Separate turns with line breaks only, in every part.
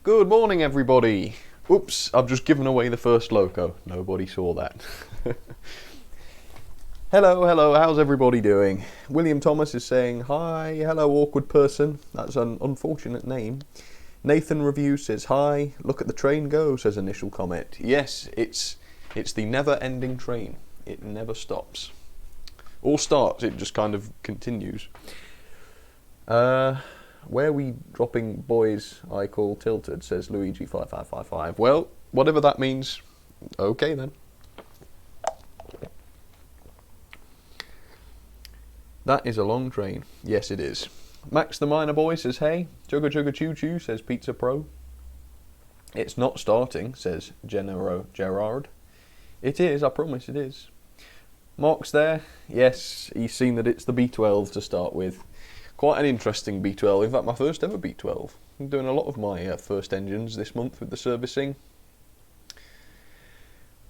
Good morning, everybody. Oops, I've just given away the first loco. Nobody saw that. Hello, how's everybody doing? William Thomas is saying, hi, hello, awkward person. That's an unfortunate name. Nathan Review says, hi, look at the train go, says initial comment. Yes, it's the never-ending train. It never stops. Or starts, it just kind of continues. Where we dropping boys I call tilted, says Luigi5555. Well, whatever that means, okay then. That is a long train. Yes, it is. Max the Miner Boy says, hey. Chugga Chugga Choo Choo, says Pizza Pro. It's not starting, says Genero Gerard. It is, I promise it is. Mark's there. Yes, he's seen that it's the B12 to start with. Quite an interesting B12, in fact my first ever B12. I'm doing a lot of my first engines this month with the servicing.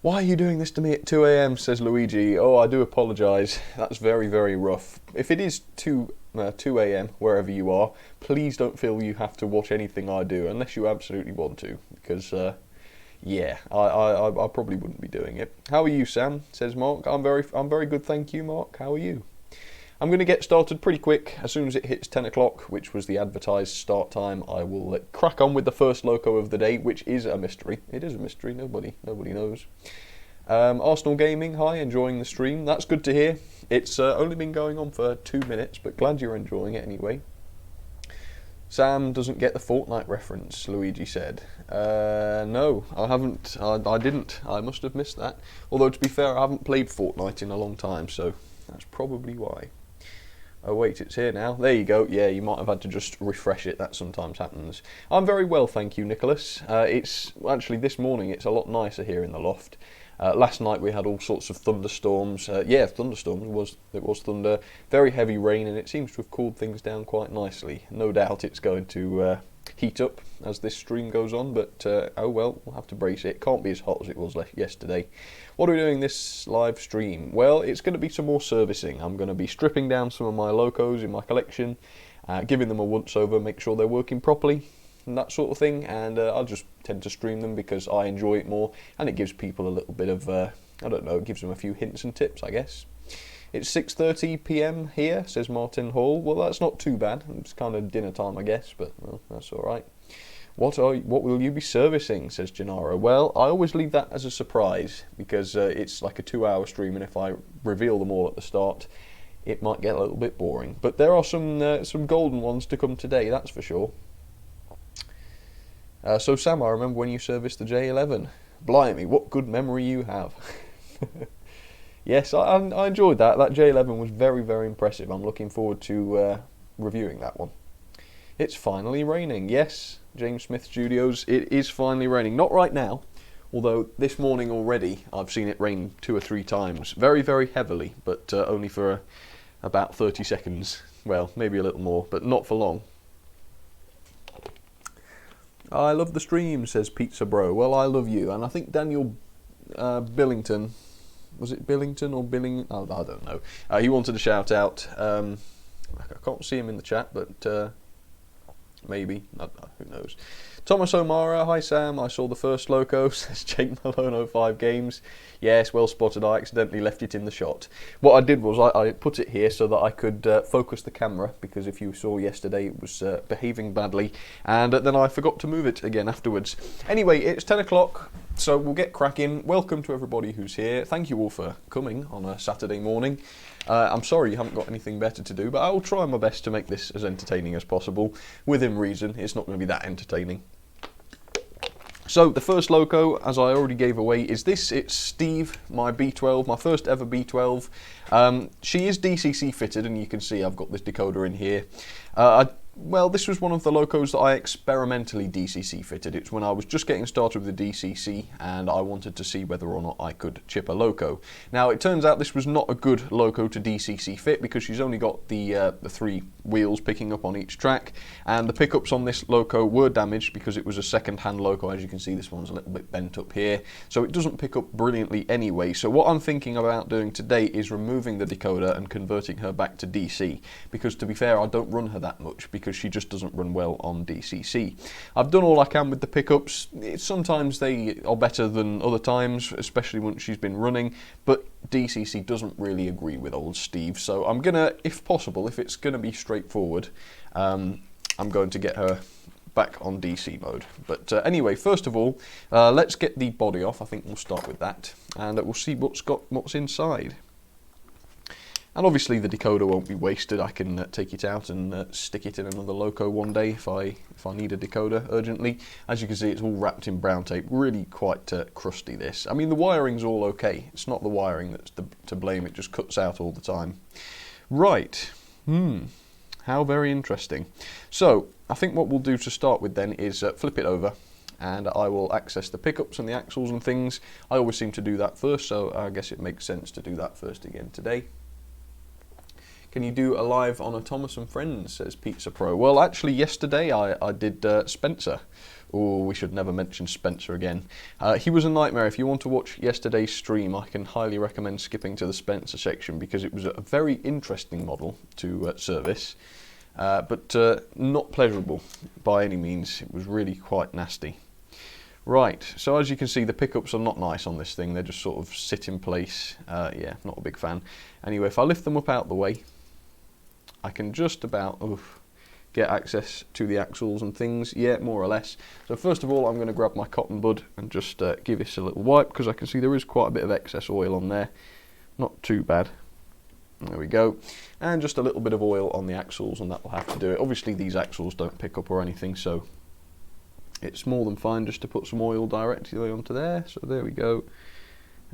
Why are you doing this to me at 2 AM, says Luigi. Oh, I do apologise, that's very, very rough. If it is 2 AM, wherever you are, please don't feel you have to watch anything I do, unless you absolutely want to, because, yeah, I probably wouldn't be doing it. How are you, Sam, says Mark. I'm very good, thank you, Mark. How are you? I'm going to get started pretty quick. As soon as it hits 10 o'clock, which was the advertised start time, I will crack on with the first loco of the day, which is a mystery. It is a mystery, nobody knows. Arsenal Gaming, hi, enjoying the stream. That's good to hear. It's only been going on for 2 minutes, but glad you're enjoying it anyway. Sam doesn't get the Fortnite reference, Luigi said. No, I haven't. I didn't. I must have missed that. Although, to be fair, I haven't played Fortnite in a long time, so that's probably why. Oh wait, it's here now. There you go. Yeah, you might have had to just refresh it. That sometimes happens. I'm very well, thank you, Nicholas. It's actually this morning. It's a lot nicer here in the loft. Last night we had all sorts of thunderstorms. Yeah, thunderstorms. It was thunder. Very heavy rain, and it seems to have cooled things down quite nicely. No doubt it's going to heat up as this stream goes on, but oh well, we'll have to brace it. Can't be as hot as it was yesterday. What are we doing this live stream? Well, it's going to be some more servicing. I'm going to be stripping down some of my locos in my collection, giving them a once over, make sure they're working properly, and that sort of thing, and I'll just tend to stream them because I enjoy it more, and it gives people a little bit of, I don't know, it gives them a few hints and tips, I guess. It's 6:30 PM here, says Martin Hall. Well, that's not too bad. It's kind of dinner time, I guess, but well, that's all right. What will you be servicing, says Gennaro. Well, I always leave that as a surprise because it's like a 2-hour stream, and if I reveal them all at the start, it might get a little bit boring. But there are some golden ones to come today, that's for sure. So Sam, I remember when you serviced the J11. Blimey, what good memory you have. Yes, I enjoyed that. That J11 was very, very impressive. I'm looking forward to reviewing that one. It's finally raining. Yes, James Smith Studios, it is finally raining. Not right now, although this morning already I've seen it rain 2 or 3 times. Very, very heavily, but only for about 30 seconds. Well, maybe a little more, but not for long. I love the stream, says Pizza Bro. Well, I love you, and I think Daniel Billington... Was it Billington or Billing? Oh, I don't know. He wanted a shout out. I can't see him in the chat, but maybe. Who knows? Thomas O'Mara, hi Sam. I saw the first loco, says Jake Malone 05 Games. Yes, well spotted. I accidentally left it in the shot. What I did was I put it here so that I could focus the camera, because if you saw yesterday it was behaving badly, and then I forgot to move it again afterwards. Anyway, it's 10 o'clock. So we'll get cracking. Welcome to everybody who's here. Thank you all for coming on a Saturday morning. I'm sorry you haven't got anything better to do, but I will try my best to make this as entertaining as possible. Within reason, it's not going to be that entertaining. So the first loco, as I already gave away, is this. It's Steve, my B12, my first ever B12. She is DCC fitted, and you can see I've got this decoder in here. Well, this was one of the locos that I experimentally DCC fitted. It's when I was just getting started with the DCC and I wanted to see whether or not I could chip a loco. Now, it turns out this was not a good loco to DCC fit because she's only got the 3 wheels picking up on each track, and the pickups on this loco were damaged because it was a second-hand loco. As you can see, this one's a little bit bent up here, so it doesn't pick up brilliantly anyway. So what I'm thinking about doing today is removing the decoder and converting her back to DC, because to be fair, I don't run her that much because she just doesn't run well on DCC. I've done all I can with the pickups. Sometimes they are better than other times, especially once she's been running, but DCC doesn't really agree with old Steve, so I'm gonna, if possible, if it's gonna be straightforward, I'm going to get her back on DC mode. But anyway, first of all, let's get the body off. I think we'll start with that, and we'll see what's inside. And obviously the decoder won't be wasted. I can take it out and stick it in another loco one day if I need a decoder urgently. As you can see, it's all wrapped in brown tape, really quite crusty this. I mean, the wiring's all okay. It's not the wiring that's to blame, it just cuts out all the time. Right, how very interesting. So, I think what we'll do to start with then is flip it over, and I will access the pickups and the axles and things. I always seem to do that first, so I guess it makes sense to do that first again today. Can you do a live on a Thomas and Friends, says Pizza Pro. Well, actually, yesterday I did Spencer. Oh, we should never mention Spencer again. He was a nightmare. If you want to watch yesterday's stream, I can highly recommend skipping to the Spencer section, because it was a very interesting model to service, but not pleasurable by any means. It was really quite nasty. Right, so as you can see, the pickups are not nice on this thing. They just sort of sit in place. Yeah, not a big fan. Anyway, if I lift them up out the way, I can just about get access to the axles and things, yeah, more or less. So first of all, I'm going to grab my cotton bud and just give this a little wipe, because I can see there is quite a bit of excess oil on there. Not too bad. There we go. And just a little bit of oil on the axles, and that will have to do it. Obviously these axles don't pick up or anything, so it's more than fine just to put some oil directly onto there. So there we go.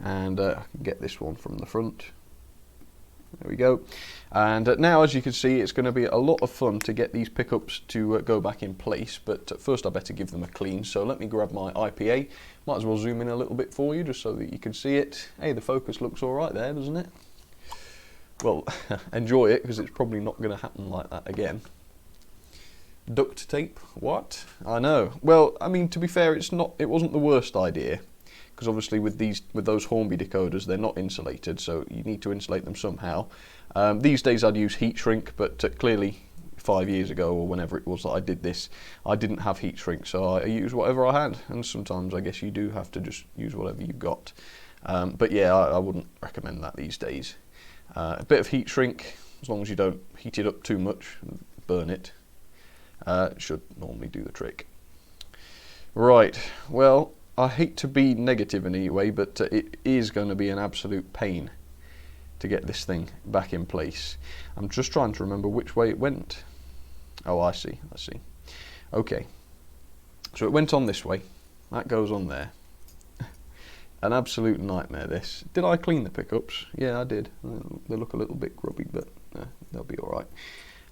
And I can get this one from the front. There we go. And now, as you can see, it's going to be a lot of fun to get these pickups to go back in place, but first I better give them a clean. So let me grab my IPA. Might as well zoom in a little bit for you just so that you can see it. Hey, the focus looks all right there, doesn't it? Well, enjoy it, because it's probably not going to happen like that again. Duct tape? What? I know. Well, I mean, to be fair, it wasn't the worst idea, because obviously with those Hornby decoders, they're not insulated, so you need to insulate them somehow. These days I'd use heat shrink, but clearly 5 years ago or whenever it was that I did this, I didn't have heat shrink, so I used whatever I had, and sometimes I guess you do have to just use whatever you've got. But yeah, I wouldn't recommend that these days. A bit of heat shrink, as long as you don't heat it up too much and burn it, should normally do the trick. Right, well, I hate to be negative in any way, but it is going to be an absolute pain to get this thing back in place. I'm just trying to remember which way it went. Oh, I see. Okay, so it went on this way. That goes on there. An absolute nightmare, this. Did I clean the pickups? Yeah, I did. They look a little bit grubby, but they'll be all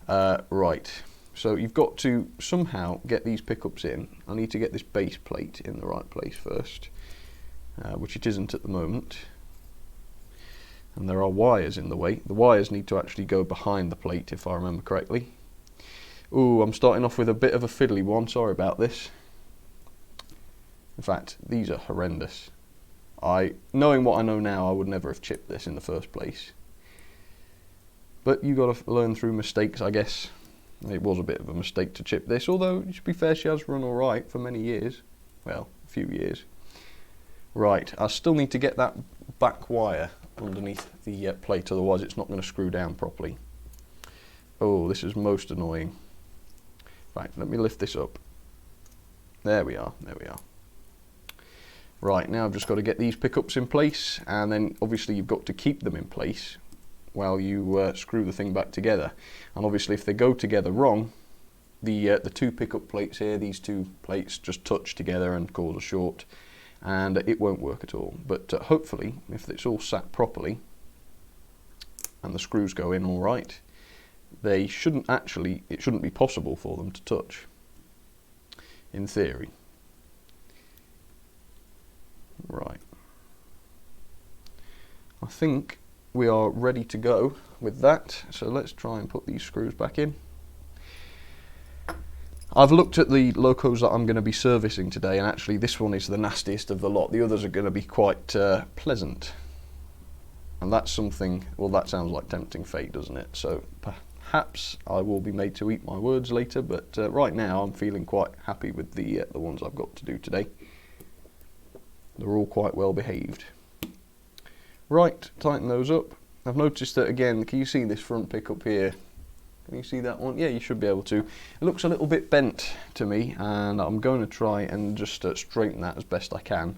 right. Right. So you've got to somehow get these pickups in. I need to get this base plate in the right place first, which it isn't at the moment. And there are wires in the way. The wires need to actually go behind the plate, if I remember correctly. Ooh, I'm starting off with a bit of a fiddly one. Sorry about this. In fact, these are horrendous. Knowing what I know now, I would never have chipped this in the first place. But you got to learn through mistakes, I guess. It was a bit of a mistake to chip this, although, to be fair, she has run alright for many years. Well, a few years. Right, I still need to get that back wire underneath the plate, otherwise it's not going to screw down properly. Oh, this is most annoying. Right, let me lift this up. There we are. Right, now I've just got to get these pickups in place, and then obviously you've got to keep them in place while you screw the thing back together. And obviously if they go together wrong, the two pickup plates here, these two plates just touch together and cause a short, and it won't work at all. But hopefully, if it's all sat properly and the screws go in all right, it shouldn't be possible for them to touch, in theory. Right. I think we are ready to go with that, so let's try and put these screws back in. I've looked at the locos that I'm going to be servicing today, and actually this one is the nastiest of the lot. The others are going to be quite pleasant. And that's something, well, that sounds like tempting fate, doesn't it? So perhaps I will be made to eat my words later, but right now I'm feeling quite happy with the ones I've got to do today. They're all quite well behaved. Right, tighten those up. I've noticed that again, can you see this front pickup here? Can you see that one? Yeah, you should be able to. It looks a little bit bent to me, and I'm going to try and just straighten that as best I can.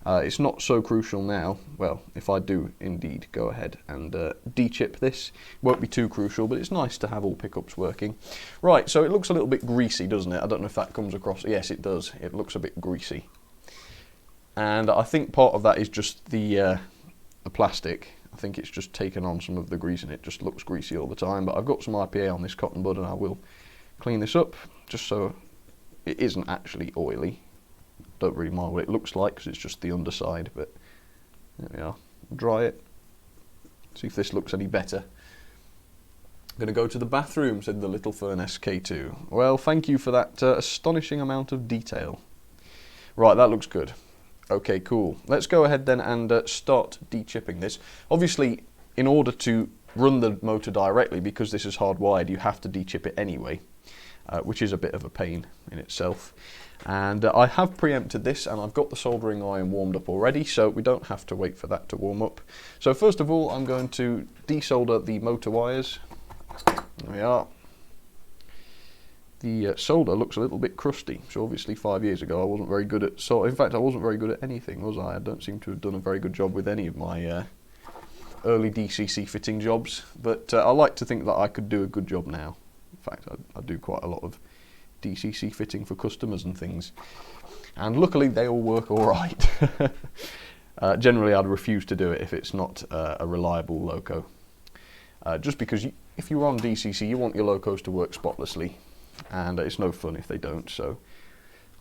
It's not so crucial now. Well, if I do indeed go ahead and de-chip this, it won't be too crucial, but it's nice to have all pickups working. Right, so it looks a little bit greasy, doesn't it? I don't know if that comes across. Yes, it does. It looks a bit greasy. And I think part of that is just the plastic. I think it's just taken on some of the grease and it just looks greasy all the time. But I've got some IPA on this cotton bud and I will clean this up just so it isn't actually oily. Don't really mind what it looks like because it's just the underside, but there we are. Dry it. See if this looks any better. I'm going to go to the bathroom, said the Little Fern SK2. Well, thank you for that astonishing amount of detail. Right, that looks good. Okay, cool. Let's go ahead then and start de-chipping this. Obviously, in order to run the motor directly, because this is hardwired, you have to de-chip it anyway, which is a bit of a pain in itself. And I have preempted this, and I've got the soldering iron warmed up already, so we don't have to wait for that to warm up. So first of all, I'm going to desolder the motor wires. There we are. The solder looks a little bit crusty, so obviously 5 years ago I wasn't very good at solder. In fact, I wasn't very good at anything, was I? I don't seem to have done a very good job with any of my early DCC fitting jobs, but I like to think that I could do a good job now. In fact, I do quite a lot of DCC fitting for customers and things, and luckily they all work all right. Generally, I'd refuse to do it if it's not a reliable loco, just because if you're on DCC, you want your locos to work spotlessly. And it's no fun if they don't, so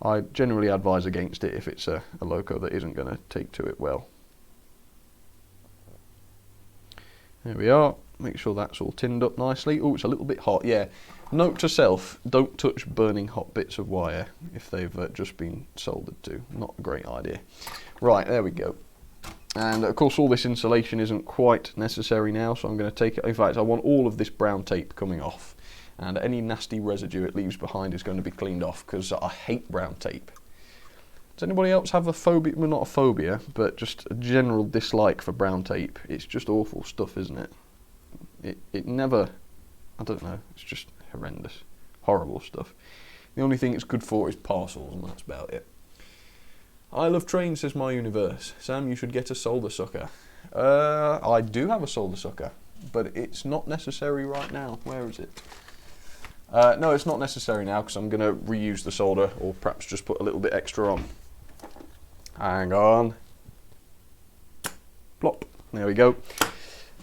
I generally advise against it if it's a loco that isn't going to take to it well. There we are. Make sure that's all tinned up nicely. Oh, it's a little bit hot. Yeah, note to self, don't touch burning hot bits of wire if they've just been soldered to. Not a great idea. Right, there we go. And of course all this insulation isn't quite necessary now, so I'm going to take it. In fact, I want all of this brown tape coming off. And any nasty residue it leaves behind is going to be cleaned off because I hate brown tape. Does anybody else have a phobia? Well, not a phobia, but just a general dislike for brown tape. It's just awful stuff, isn't it? It never, I don't know, it's just horrendous. Horrible stuff. The only thing it's good for is parcels, and that's about it. I love trains, says my universe. Sam, you should get a solder sucker. I do have a solder sucker, but it's not necessary right now. Where is it? No, it's not necessary now because I'm going to reuse the solder, or perhaps just put a little bit extra on. Hang on. Plop. There we go.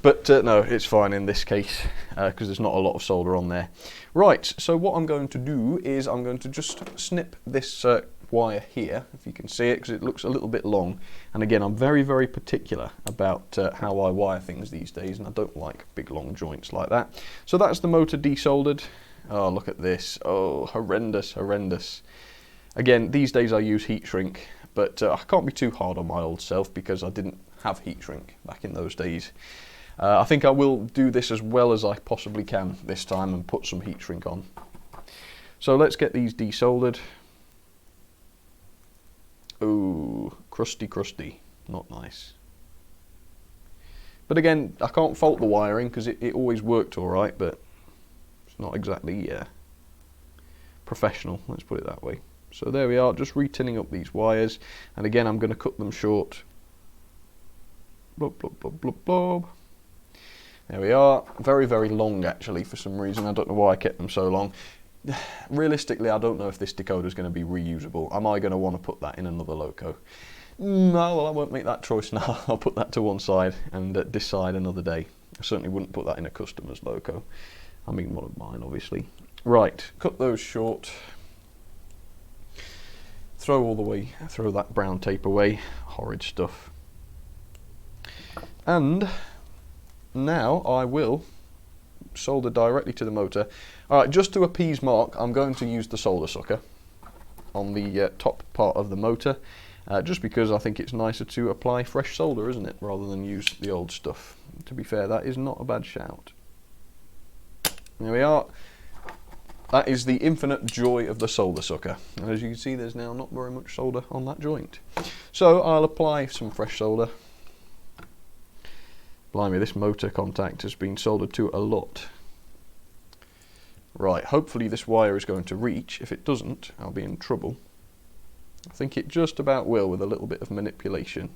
But no, it's fine in this case because there's not a lot of solder on there. Right, so what I'm going to do is I'm going to just snip this wire here, if you can see it, because it looks a little bit long. And again, I'm very, very particular about how I wire things these days, and I don't like big long joints like that. So that's the motor desoldered. Oh, look at this. Oh, horrendous, horrendous. Again, these days I use heat shrink, but I can't be too hard on my old self because I didn't have heat shrink back in those days. I think I will do this as well as I possibly can this time and put some heat shrink on. So let's get these desoldered. Ooh, crusty, crusty. Not nice. But again, I can't fault the wiring because it always worked all right, but not exactly professional, let's put it that way. So there we are, just re-tinning up these wires, and again I'm going to cut them short. Blob, blob, blob, blob, blob. There we are. Very, very long actually for some reason. I don't know why I kept them so long. Realistically, I don't know if this decoder is going to be reusable. Am I going to want to put that in another loco? No, well, I won't make that choice now. I'll put that to one side and decide another day. I certainly wouldn't put that in a customer's loco. I mean one of mine, obviously. Right, cut those short. Throw that brown tape away. Horrid stuff. And now I will soldered directly to the motor. Alright, just to appease Mark, I'm going to use the solder sucker on the top part of the motor, just because I think it's nicer to apply fresh solder, isn't it, rather than use the old stuff. To be fair, that is not a bad shout. There we are. That is the infinite joy of the solder sucker. And as you can see, there's now not very much solder on that joint. So I'll apply some fresh solder. Blimey, this motor contact has been soldered to a lot. Right, hopefully this wire is going to reach. If it doesn't, I'll be in trouble. I think it just about will with a little bit of manipulation.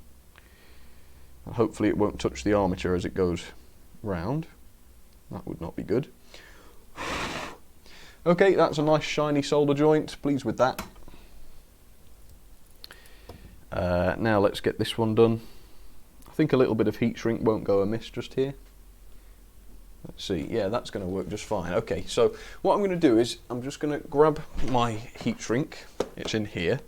And hopefully it won't touch the armature as it goes round. That would not be good. Okay, that's a nice shiny solder joint. Pleased with that. Now let's get this one done. I think a little bit of heat shrink won't go amiss just here. Let's see, yeah, that's going to work just fine. Okay, so what I'm going to do is I'm just going to grab my heat shrink. It's in here.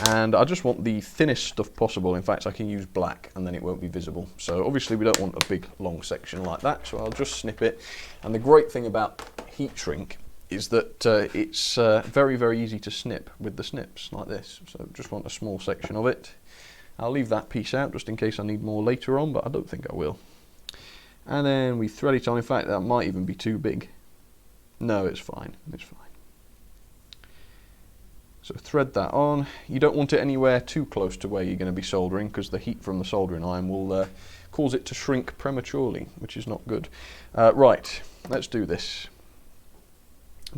And I just want the thinnest stuff possible. In fact, I can use black and then it won't be visible. So obviously we don't want a big long section like that, so I'll just snip it. And the great thing about heat shrink is that it's very, very easy to snip with the snips like this. So just want a small section of it. I'll leave that piece out just in case I need more later on, but I don't think I will. And then we thread it on. In fact, that might even be too big. No, it's fine. It's fine. So thread that on. You don't want it anywhere too close to where you're going to be soldering, because the heat from the soldering iron will cause it to shrink prematurely, which is not good. Right, let's do this.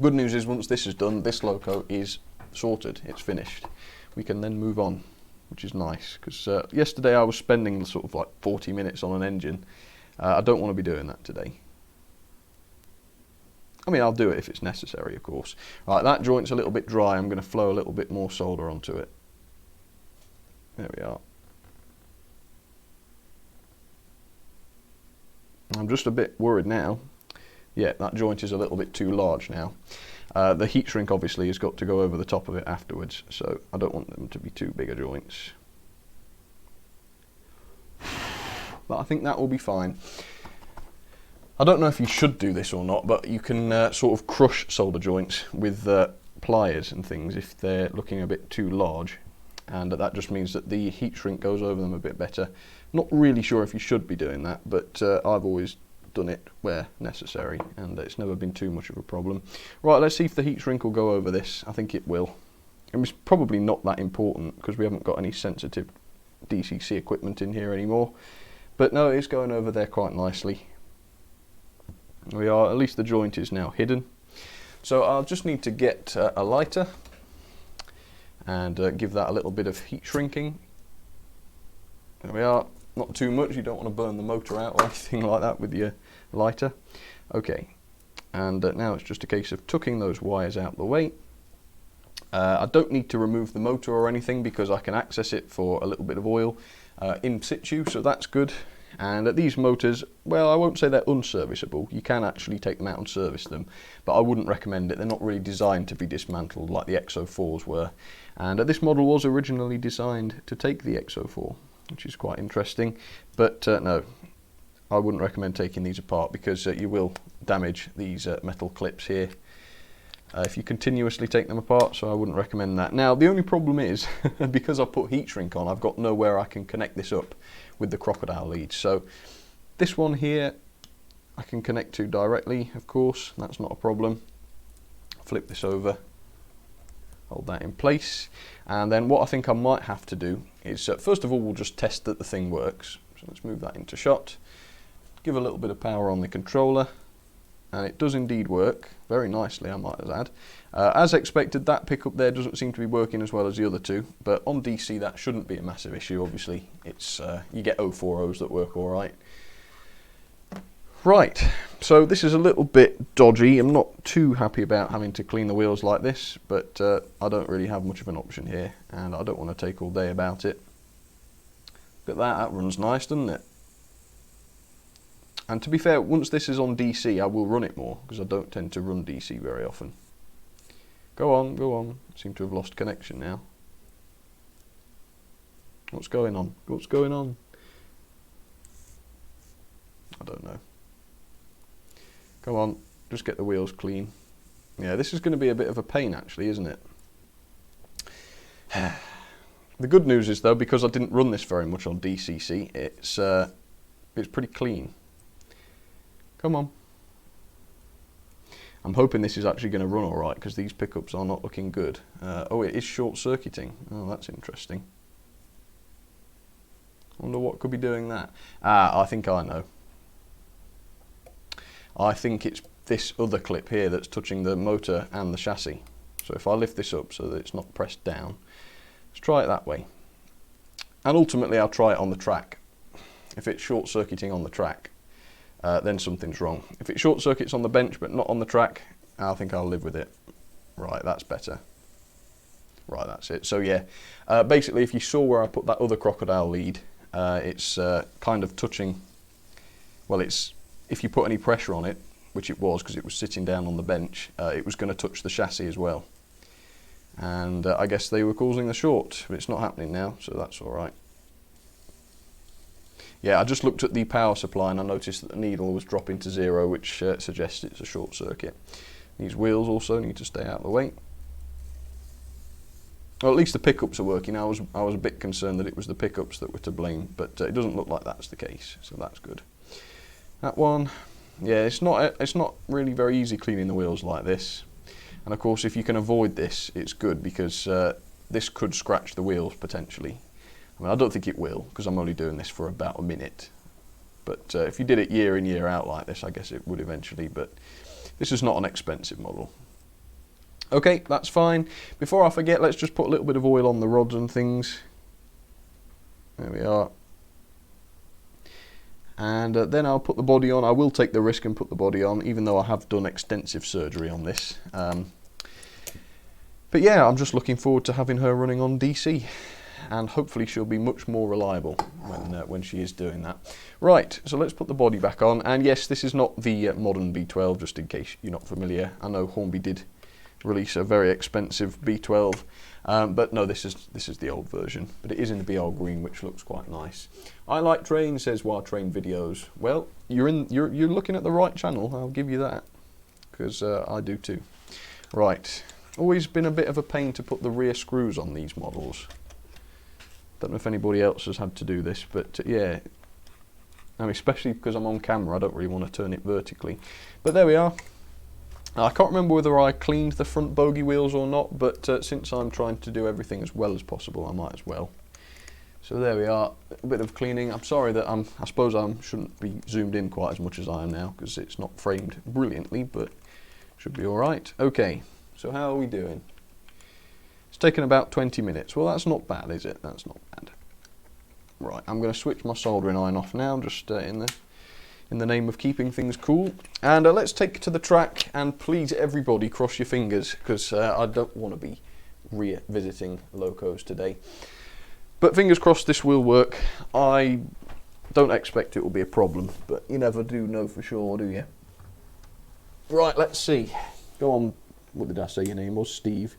Good news is once this is done, this loco is sorted. It's finished. We can then move on, which is nice, because yesterday I was spending sort of like 40 minutes on an engine. I don't want to be doing that today. I mean, I'll do it if it's necessary, of course. Right, that joint's a little bit dry. I'm going to flow a little bit more solder onto it. There we are. I'm just a bit worried now. Yeah, that joint is a little bit too large now. The heat shrink obviously has got to go over the top of it afterwards, so I don't want them to be too bigger joints. But I think that will be fine. I don't know if you should do this or not, but you can sort of crush solder joints with pliers and things if they're looking a bit too large, and that just means that the heat shrink goes over them a bit better. Not really sure if you should be doing that, but I've always done it where necessary, and it's never been too much of a problem. Right, let's see if the heat shrink will go over this. I think it will. It's probably not that important because we haven't got any sensitive DCC equipment in here anymore, but no, it's going over there quite nicely. We are, at least the joint is now hidden. So I'll just need to get a lighter and give that a little bit of heat shrinking. There we are. Not too much, you don't want to burn the motor out or anything like that with your lighter. Okay, and now it's just a case of tucking those wires out the way. I don't need to remove the motor or anything because I can access it for a little bit of oil in situ, so that's good. And these motors, well, I won't say they're unserviceable. You can actually take them out and service them, but I wouldn't recommend it. They're not really designed to be dismantled like the XO4s were. And this model was originally designed to take the XO4, which is quite interesting. But no, I wouldn't recommend taking these apart because you will damage these metal clips here if you continuously take them apart, so I wouldn't recommend that. Now, the only problem is, because I put heat shrink on, I've got nowhere I can connect this up with the crocodile leads. So this one here I can connect to directly, of course, that's not a problem. Flip this over, hold that in place, and then what I think I might have to do is first of all we'll just test that the thing works. So let's move that into shot, give a little bit of power on the controller, and it does indeed work very nicely, I might add. As expected, that pickup there doesn't seem to be working as well as the other two, but on DC that shouldn't be a massive issue. Obviously it's you get 040s that work alright. Right, so this is a little bit dodgy. I'm not too happy about having to clean the wheels like this, but I don't really have much of an option here, and I don't want to take all day about it. Look at that, that runs nice, doesn't it? And to be fair, once this is on DC, I will run it more, because I don't tend to run DC very often. Go on, go on. Seem to have lost connection now. What's going on? What's going on? I don't know. Come on, just get the wheels clean. Yeah, this is going to be a bit of a pain actually, isn't it? The good news is though, because I didn't run this very much on DCC, it's pretty clean. Come on. I'm hoping this is actually going to run alright, because these pickups are not looking good. Oh, it is short-circuiting. Oh, that's interesting. Wonder what could be doing that. Ah, I think I know. I think it's this other clip here that's touching the motor and the chassis. So if I lift this up so that it's not pressed down, let's try it that way. And ultimately I'll try it on the track. If it's short-circuiting on the track, then something's wrong. If it short circuits on the bench but not on the track, I think I'll live with it. Right, that's better. Right, that's it. So yeah, basically if you saw where I put that other crocodile lead, it's kind of touching, well, it's, if you put any pressure on it, which it was because it was sitting down on the bench, it was going to touch the chassis as well. And I guess they were causing the short, but it's not happening now, so that's alright. Yeah, I just looked at the power supply and I noticed that the needle was dropping to 0, which suggests it's a short circuit. These wheels also need to stay out of the way. Well, at least the pickups are working. I was a bit concerned that it was the pickups that were to blame, but it doesn't look like that's the case, so that's good. That one, yeah, it's not really very easy cleaning the wheels like this. And of course, if you can avoid this, it's good, because this could scratch the wheels potentially. I mean, I don't think it will, because I'm only doing this for about a minute. But if you did it year in, year out like this, I guess it would eventually, but this is not an expensive model. Okay, that's fine. Before I forget, let's just put a little bit of oil on the rods and things. There we are. And then I'll put the body on. I will take the risk and put the body on, even though I have done extensive surgery on this. But yeah, I'm just looking forward to having her running on DC. And hopefully she'll be much more reliable when she is doing that. Right, so let's put the body back on. And yes, this is not the modern B12, just in case you're not familiar. I know Hornby did release a very expensive B12, but no, this is the old version. But it is in the BR green, which looks quite nice. I like trains, says Wild Train Videos. Well, you're looking at the right channel. I'll give you that, because I do too. Right, always been a bit of a pain to put the rear screws on these models. Don't know if anybody else has had to do this, but yeah, I mean, especially because I'm on camera, I don't really want to turn it vertically. But there we are. I can't remember whether I cleaned the front bogie wheels or not, but since I'm trying to do everything as well as possible, I might as well. So there we are, a bit of cleaning. I'm sorry that I suppose I shouldn't be zoomed in quite as much as I am now, because it's not framed brilliantly, but should be all right. Okay, so how are we doing? It's taken about 20 minutes. Well, that's not bad, is it? That's not bad. Right, I'm going to switch my soldering iron off now, just in the name of keeping things cool. And let's take it to the track, and please everybody cross your fingers, because I don't want to be revisiting locos today. But fingers crossed this will work. I don't expect it will be a problem, but you never do know for sure, do you? Right, let's see. Go on, what did I say your name was? Steve.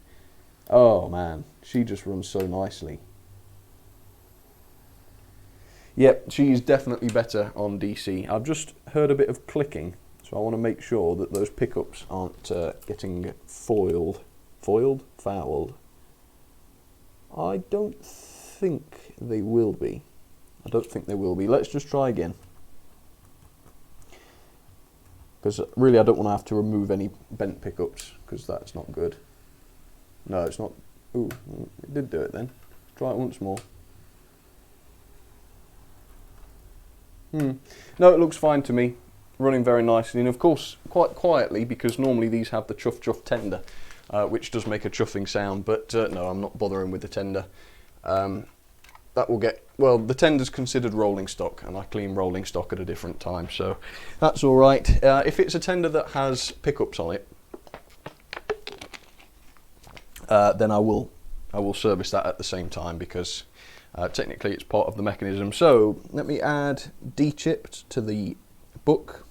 Oh man, she just runs so nicely. Yep, she's definitely better on DC. I've just heard a bit of clicking, so I want to make sure that those pickups aren't getting fouled. I don't think they will be. Let's just try again. Because really I don't want to have to remove any bent pickups, because that's not good. No, it's not. Ooh, it did do it then. Try it once more. No, it looks fine to me. Running very nicely, and of course quite quietly, because normally these have the chuff chuff tender, which does make a chuffing sound, but no, I'm not bothering with the tender. That will get, well, the tender's considered rolling stock, and I clean rolling stock at a different time, so that's alright. If it's a tender that has pickups on it, then I will service that at the same time, because technically it's part of the mechanism. So let me add D-chipped to the book.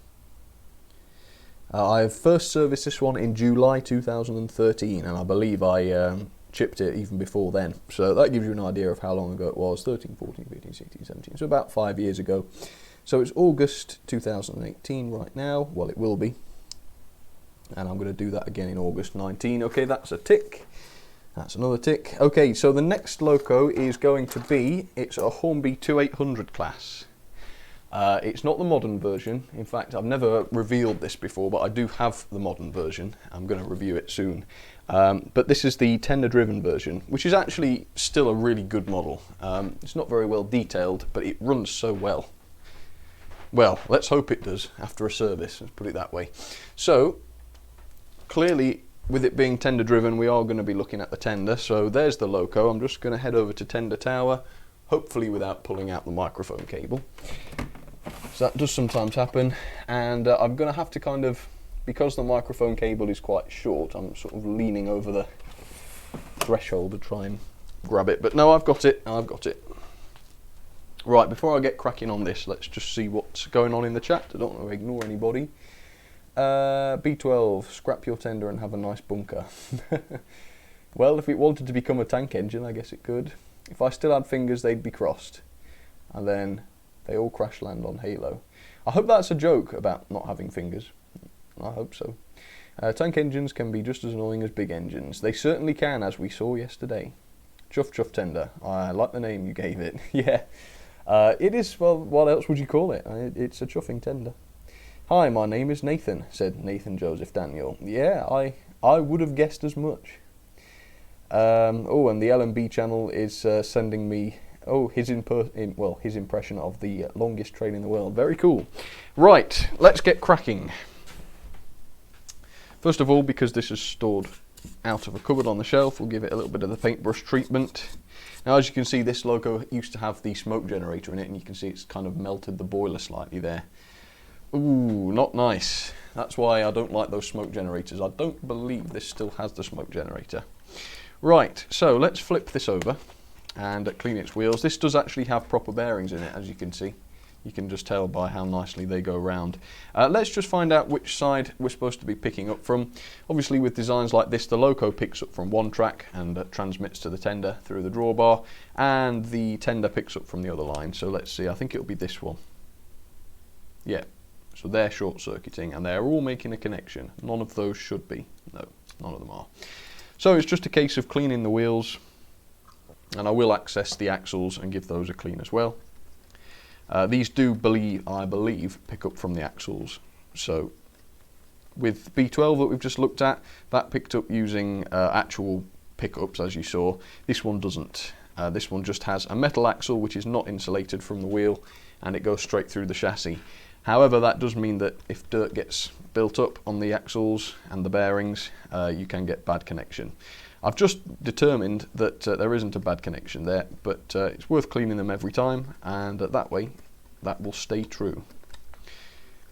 I've first serviced this one in July 2013, and I believe I chipped it even before then. So that gives you an idea of how long ago it was. 13, 14, 15, 16, 17, so about 5 years ago. So it's August 2018 right now. Well, it will be. And I'm going to do that again in August 19. Okay, that's a tick. That's another tick. Okay, so the next loco is going to be, it's a Hornby 2800 class. It's not the modern version. In fact, I've never revealed this before, but I do have the modern version. I'm going to review it soon. But this is the tender-driven version, which is actually still a really good model. It's not very well detailed, but it runs so well. Well, let's hope it does after a service, let's put it that way. So, clearly, with it being tender-driven, we are going to be looking at the tender. So there's the loco. I'm just going to head over to tender tower, hopefully without pulling out the microphone cable. So that does sometimes happen, and I'm going to have to kind of, because the microphone cable is quite short, I'm sort of leaning over the threshold to try and grab it. But no, I've got it, Right, before I get cracking on this, let's just see what's going on in the chat. I don't want to ignore anybody. B12, scrap your tender and have a nice bunker. Well, if it wanted to become a tank engine, I guess it could. If I still had fingers, they'd be crossed. And then they all crash land on Halo. I hope that's a joke about not having fingers. I hope so. Tank engines can be just as annoying as big engines. They certainly can, as we saw yesterday. Chuff Chuff Tender. I like the name you gave it. Yeah. It is, well, what else would you call it? It's a chuffing tender. Hi, my name is Nathan, said Nathan Joseph Daniel. Yeah, I would have guessed as much. Oh, and the LMB channel is sending me his impression of the longest train in the world. Very cool. Right, let's get cracking. First of all, because this is stored out of a cupboard on the shelf, we'll give it a little bit of the paintbrush treatment. Now, as you can see, this loco used to have the smoke generator in it, and you can see it's kind of melted the boiler slightly there. Ooh, not nice. That's why I don't like those smoke generators. I don't believe this still has the smoke generator. Right, so let's flip this over and clean its wheels. This does actually have proper bearings in it, as you can see. You can just tell by how nicely they go round. Let's just find out which side we're supposed to be picking up from. Obviously, with designs like this, the loco picks up from one track and transmits to the tender through the drawbar, and the tender picks up from the other line. So let's see, I think it'll be this one. Yeah, so they're short-circuiting, and they're all making a connection. None of those should be. No, none of them are. So it's just a case of cleaning the wheels, and I will access the axles and give those a clean as well. These do, I believe, pick up from the axles. So with B12 that we've just looked at, that picked up using actual pickups, as you saw. This one doesn't. This one just has a metal axle which is not insulated from the wheel, and it goes straight through the chassis. However, that does mean that if dirt gets built up on the axles and the bearings, you can get bad connection. I've just determined that there isn't a bad connection there, but it's worth cleaning them every time, and that way that will stay true.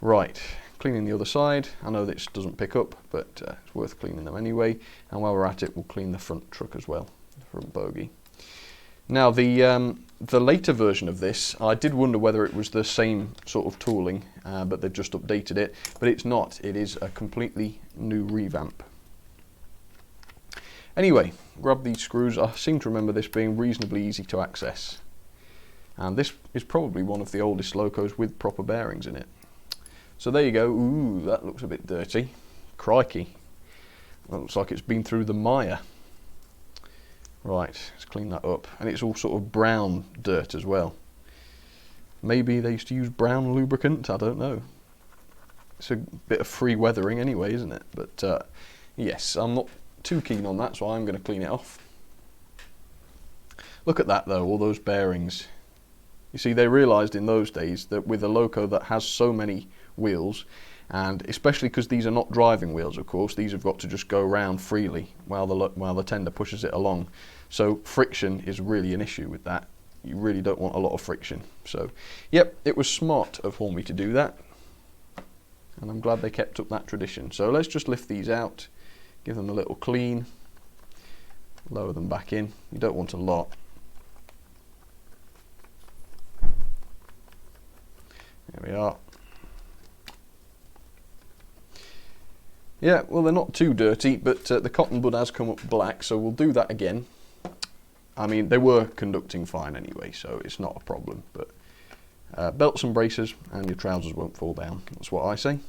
Right, cleaning the other side. I know this doesn't pick up, but it's worth cleaning them anyway. And while we're at it, we'll clean the front truck as well, the front bogie. Now, the later version of this, I did wonder whether it was the same sort of tooling, but they've just updated it. But it's not. It is a completely new revamp. Anyway, grab these screws. I seem to remember this being reasonably easy to access. And this is probably one of the oldest locos with proper bearings in it. So there you go. Ooh, that looks a bit dirty. Crikey. That looks like it's been through the mire. Right, let's clean that up. And it's all sort of brown dirt as well. Maybe they used to use brown lubricant, I don't know. It's a bit of free weathering anyway, isn't it? But yes, I'm not too keen on that, so I'm going to clean it off. Look at that though, all those bearings. You see, they realised in those days that with a loco that has so many wheels, and especially because these are not driving wheels, of course, these have got to just go round freely while the tender pushes it along. So friction is really an issue with that. You really don't want a lot of friction. So, yep, it was smart of Hornby to do that, and I'm glad they kept up that tradition. So let's just lift these out. Give them a little clean, lower them back in. You don't want a lot. There we are. Yeah, well, they're not too dirty, but the cotton bud has come up black, so we'll do that again. I mean, they were conducting fine anyway, so it's not a problem, but belts and braces and your trousers won't fall down. That's what I say.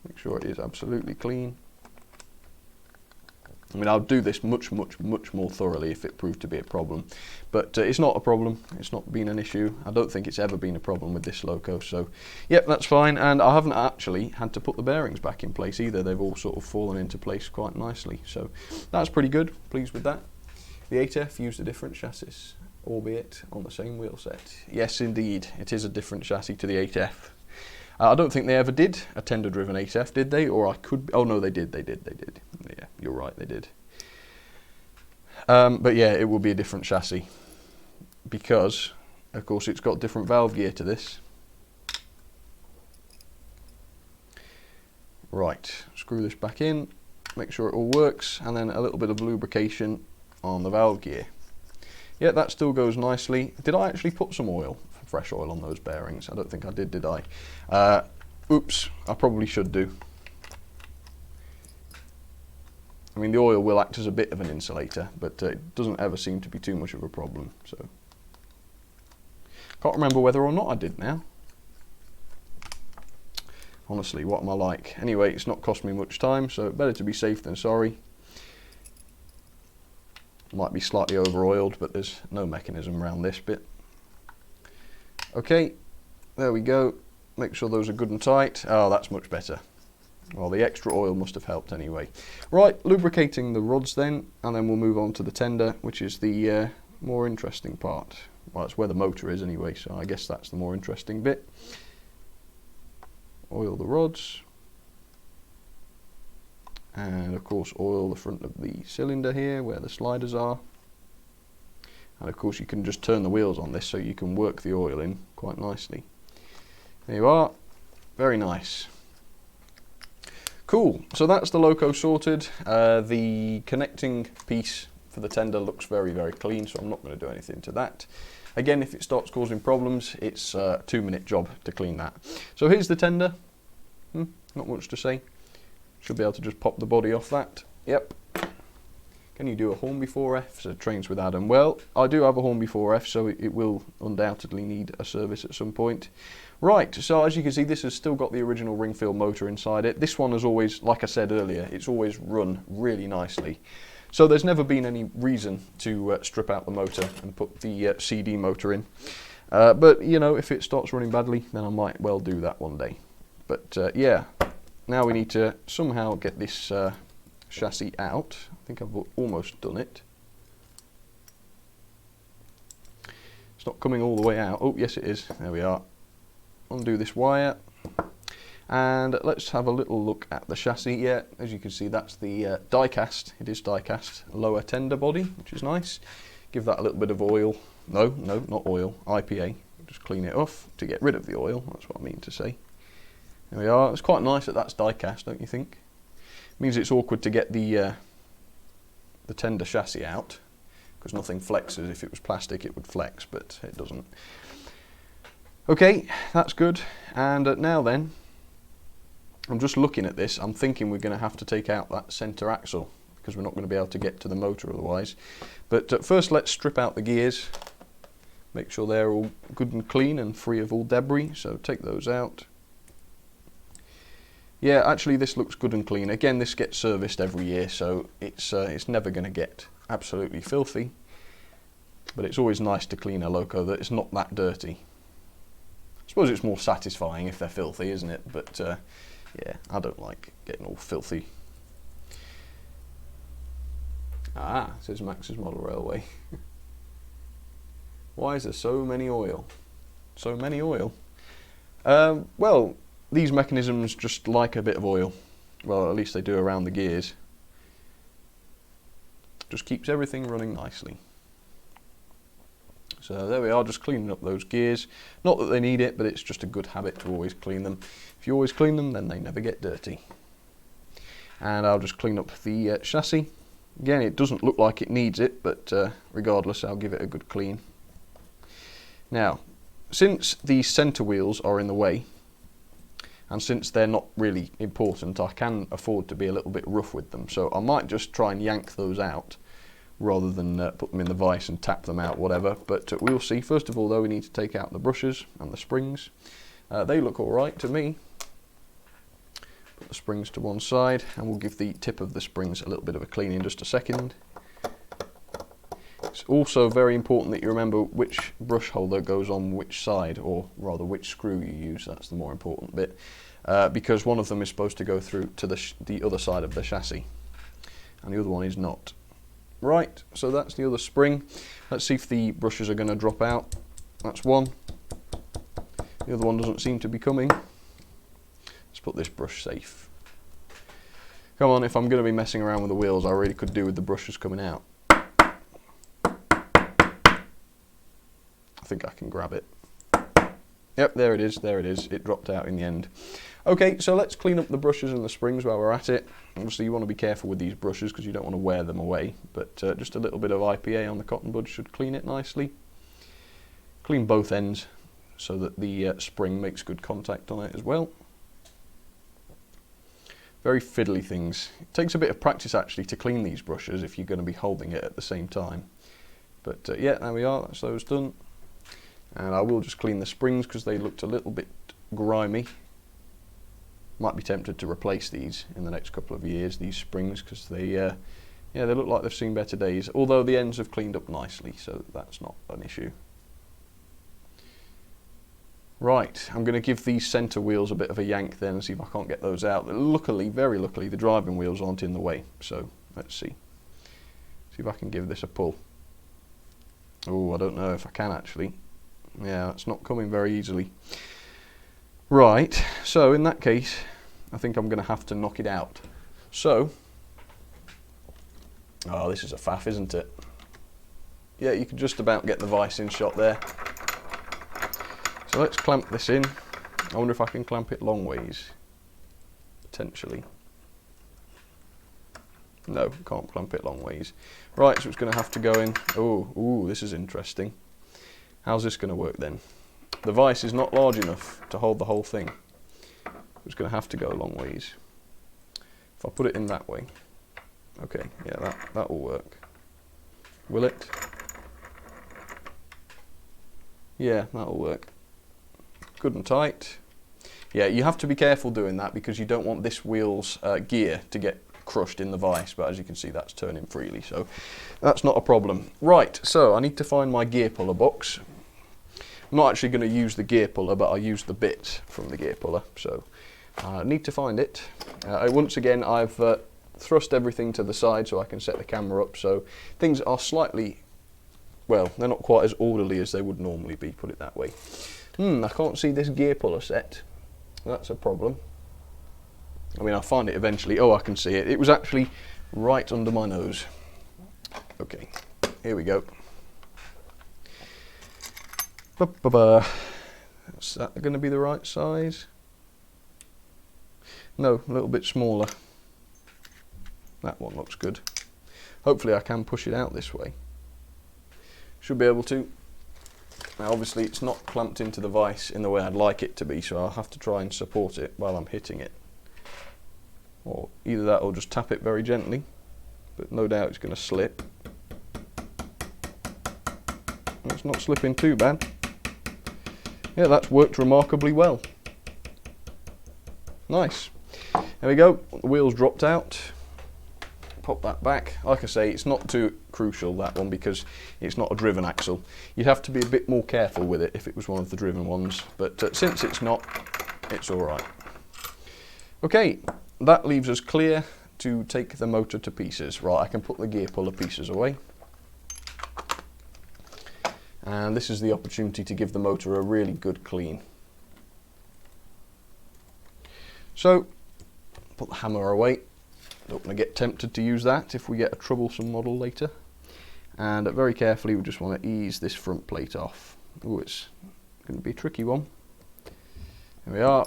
Make sure it is absolutely clean. I mean, I'll do this much more thoroughly if it proved to be a problem, but it's not a problem. It's not been an issue. I don't think it's ever been a problem with this loco, so yep, that's fine. And I haven't actually had to put the bearings back in place either. They've all sort of fallen into place quite nicely, so that's pretty good. Pleased with that. The 8F used a different chassis, albeit on the same wheel set. Yes, indeed, it is a different chassis to the 8F. I don't think they ever did a tender-driven 8F, did they? Or I could... Oh, no, they did. Yeah, you're right, they did. But yeah, it will be a different chassis. Because, of course, it's got different valve gear to this. Right, screw this back in. Make sure it all works. And then a little bit of lubrication on the valve gear. Yeah, that still goes nicely. Did I actually put some oil? Fresh oil on those bearings? I don't think I did I? Oops, I probably should do. I mean, the oil will act as a bit of an insulator, but it doesn't ever seem to be too much of a problem. So, can't remember whether or not I did now. Honestly, what am I like? Anyway, it's not cost me much time, so better to be safe than sorry. Might be slightly over-oiled, but there's no mechanism around this bit. Okay, there we go. Make sure those are good and tight. Oh, that's much better. Well, the extra oil must have helped anyway. Right, lubricating the rods then, and then we'll move on to the tender, which is the more interesting part. Well, it's where the motor is anyway, so I guess that's the more interesting bit. Oil the rods. And of course oil the front of the cylinder here, where the sliders are. And of course you can just turn the wheels on this so you can work the oil in quite nicely. There you are, very nice. Cool, so that's the loco sorted. The connecting piece for the tender looks very clean, so I'm not going to do anything to that. Again, if it starts causing problems, it's a 2-minute job to clean that. So here's the tender. Not much to say. Should be able to just pop the body off that. Yep. Can you do a Hornby 4F? So trains with Adam. Well, I do have a Hornby 4F, so it will undoubtedly need a service at some point. Right, so as you can see, this has still got the original ring-filled motor inside it. This one has always, like I said earlier, it's always run really nicely. So there's never been any reason to strip out the motor and put the CD motor in. But, you know, if it starts running badly, then I might well do that one day. But, yeah, now we need to somehow get this chassis out. I think I've almost done it. It's not coming all the way out. Oh, yes it is. There we are. Undo this wire. And let's have a little look at the chassis. Yeah, as you can see, that's the die-cast. It is die-cast lower tender body, which is nice. Give that a little bit of oil. No, not oil. IPA. Just clean it off to get rid of the oil. That's what I mean to say. There we are. It's quite nice that that's die-cast, don't you think? Means it's awkward to get the tender chassis out, because nothing flexes. If it was plastic it would flex, but it doesn't. Okay, that's good. And now then, I'm just looking at this, I'm thinking we're going to have to take out that centre axle, because we're not going to be able to get to the motor otherwise. But first let's strip out the gears, make sure they're all good and clean and free of all debris, so take those out. Yeah, actually this looks good and clean. Again, this gets serviced every year, so it's never going to get absolutely filthy. But it's always nice to clean a loco that it's not that dirty. I suppose it's more satisfying if they're filthy, isn't it? But yeah, I don't like getting all filthy. Ah, says Max's Model Railway. Why is there so many oil? So many oil? Well, these mechanisms just like a bit of oil. Well, at least they do around the gears. Just keeps everything running nicely. So there we are, just cleaning up those gears. Not that they need it, but it's just a good habit to always clean them. If you always clean them, then they never get dirty. And I'll just clean up the chassis. Again, it doesn't look like it needs it, but regardless, I'll give it a good clean. Now, since the centre wheels are in the way, and since they're not really important, I can afford to be a little bit rough with them. So I might just try and yank those out, rather than put them in the vise and tap them out, whatever. But we'll see. First of all, though, we need to take out the brushes and the springs. They look all right to me. Put the springs to one side, and we'll give the tip of the springs a little bit of a clean in just a second. It's also very important that you remember which brush holder goes on which side, or rather which screw you use. That's the more important bit, because one of them is supposed to go through to the other side of the chassis, and the other one is not. Right, so that's the other spring. Let's see if the brushes are going to drop out. That's one. The other one doesn't seem to be coming. Let's put this brush safe. Come on, if I'm going to be messing around with the wheels, I really could do with the brushes coming out. I think I can grab it. Yep, there it is, there it is. It dropped out in the end. Okay, so let's clean up the brushes and the springs while we're at it. Obviously you want to be careful with these brushes because you don't want to wear them away, but just a little bit of IPA on the cotton bud should clean it nicely. Clean both ends so that the spring makes good contact on it as well. Very fiddly things. It takes a bit of practice actually to clean these brushes if you're going to be holding it at the same time. But yeah, there we are, that's those done. And I will just clean the springs because they looked a little bit grimy. Might be tempted to replace these in the next couple of years, these springs, because they, yeah, they look like they've seen better days. Although the ends have cleaned up nicely, so that's not an issue. Right, I'm going to give these centre wheels a bit of a yank then and see if I can't get those out. Luckily, very luckily, the driving wheels aren't in the way. So let's see. See if I can give this a pull. Oh, I don't know if I can actually. Yeah, that's not coming very easily. Right, so in that case, I think I'm going to have to knock it out. So, oh, this is a faff, isn't it? Yeah, you can just about get the vise in shot there. So let's clamp this in. I wonder if I can clamp it long ways. Potentially. No, can't clamp it long ways. Right, so it's going to have to go in. Oh, ooh, this is interesting. How's this going to work then? The vise is not large enough to hold the whole thing. It's going to have to go a long ways. If I put it in that way. Okay, yeah, that will work. Will it? Yeah, that'll work. Good and tight. Yeah, you have to be careful doing that because you don't want this wheel's gear to get crushed in the vise, but as you can see that's turning freely, so that's not a problem. Right, so I need to find my gear puller box. I'm not actually going to use the gear puller, but I'll use the bit from the gear puller, so I need to find it. Once again, I've thrust everything to the side so I can set the camera up, so things are slightly, well, they're not quite as orderly as they would normally be, put it that way. I can't see this gear puller set. That's a problem. I mean, I'll find it eventually. Oh, I can see it. It was actually right under my nose. Okay, here we go. Is that going to be the right size? No, a little bit smaller. That one looks good. Hopefully I can push it out this way. Should be able to. Now obviously it's not clamped into the vise in the way I'd like it to be, so I'll have to try and support it while I'm hitting it. Or either that or just tap it very gently, but no doubt it's going to slip. It's not slipping too bad. Yeah, that's worked remarkably well. Nice. There we go, the wheels dropped out. Pop that back. Like I say, it's not too crucial, that one, because it's not a driven axle. You'd have to be a bit more careful with it if it was one of the driven ones, but since it's not, it's alright. Okay, that leaves us clear to take the motor to pieces. Right, I can put the gear puller pieces away. And this is the opportunity to give the motor a really good clean. So, put the hammer away. Don't want to get tempted to use that if we get a troublesome model later. And very carefully we just want to ease this front plate off. Ooh, it's going to be a tricky one. There we are.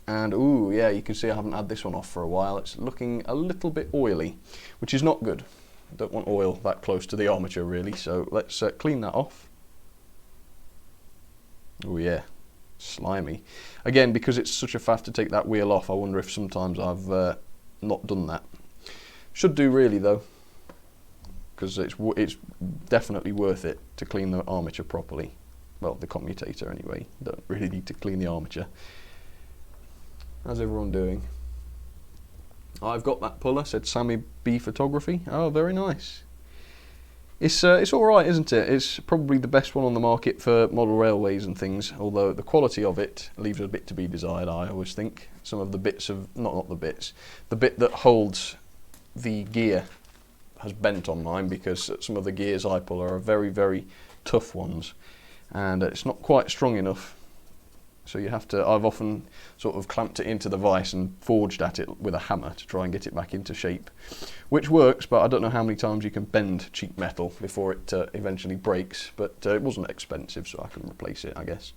And ooh, yeah, you can see I haven't had this one off for a while. It's looking a little bit oily, which is not good. I don't want oil that close to the armature really, so let's clean that off. Oh yeah, slimy. Again, because it's such a faff to take that wheel off, I wonder if sometimes I've not done that. Should do really though, because it's definitely worth it to clean the armature properly. Well, the commutator anyway. Don't really need to clean the armature. How's everyone doing? I've got that puller, said Sammy B Photography. Oh, very nice. It's all right, isn't it? It's probably the best one on the market for model railways and things, although the quality of it leaves a bit to be desired, I always think. Some of the bits of, not the bits, the bit that holds the gear has bent on mine, because some of the gears I pull are very, very tough ones, and it's not quite strong enough. So you have to, I've often sort of clamped it into the vise and forged at it with a hammer to try and get it back into shape, which works, but I don't know how many times you can bend cheap metal before it eventually breaks, but it wasn't expensive, so I can replace it, I guess.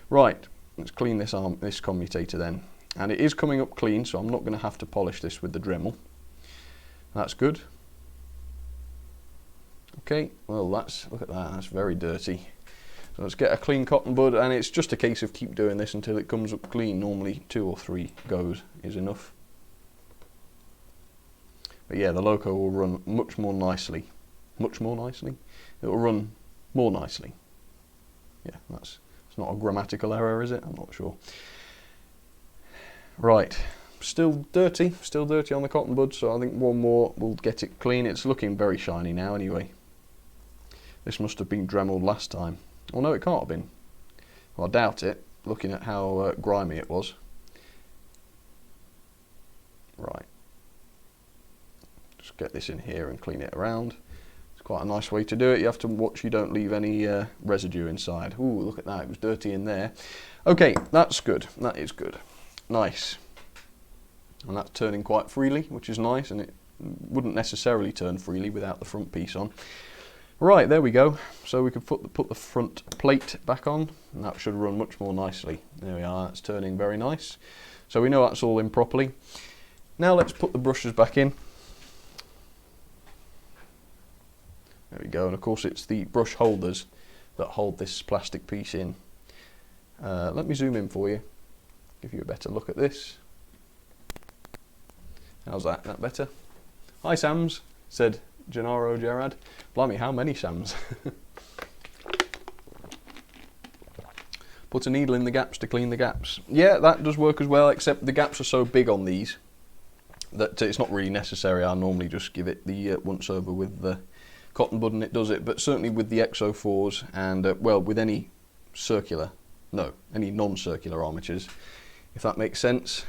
Right, let's clean this commutator then. And it is coming up clean, so I'm not going to have to polish this with the Dremel. That's good. Okay, well look at that, that's very dirty. So let's get a clean cotton bud, and it's just a case of keep doing this until it comes up clean. Normally 2 or 3 goes is enough. But yeah, the Loco will run much more nicely. Much more nicely? It will run more nicely. Yeah, it's not a grammatical error, is it? I'm not sure. Right, still dirty on the cotton bud, so I think one more will get it clean. It's looking very shiny now anyway. This must have been Dremeled last time. Well, no, it can't have been. Well, I doubt it, looking at how grimy it was. Right. Just get this in here and clean it around. It's quite a nice way to do it. You have to watch you don't leave any residue inside. Ooh, look at that, it was dirty in there. Okay, that's good. That is good. Nice. And that's turning quite freely, which is nice, and it wouldn't necessarily turn freely without the front piece on. Right, there we go. So we can put the front plate back on, and that should run much more nicely. There we are, that's turning very nice. So we know that's all in properly. Now let's put the brushes back in. There we go, and of course it's the brush holders that hold this plastic piece in. Let me zoom in for you, give you a better look at this. How's that? That better? Hi Sams, said Gennaro Gerard. Blimey, how many Sams? Put a needle in the gaps to clean the gaps. Yeah, that does work as well, except the gaps are so big on these that it's not really necessary. I normally just give it the once over with the cotton bud and it does it, but certainly with the XO4s and, well, with any any non-circular armatures, if that makes sense.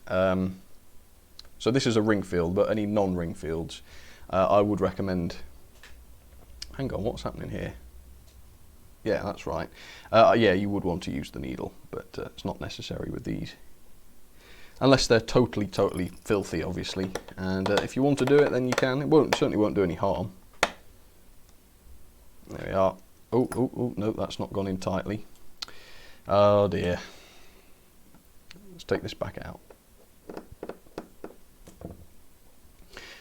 So this is a ring field, but any non-ring fields, I would recommend. Hang on, what's happening here? Yeah, that's right. Yeah, you would want to use the needle, but it's not necessary with these. Unless they're totally filthy, obviously. And if you want to do it, then you can. It certainly won't do any harm. There we are. Oh, no, that's not gone in tightly. Oh dear. Let's take this back out.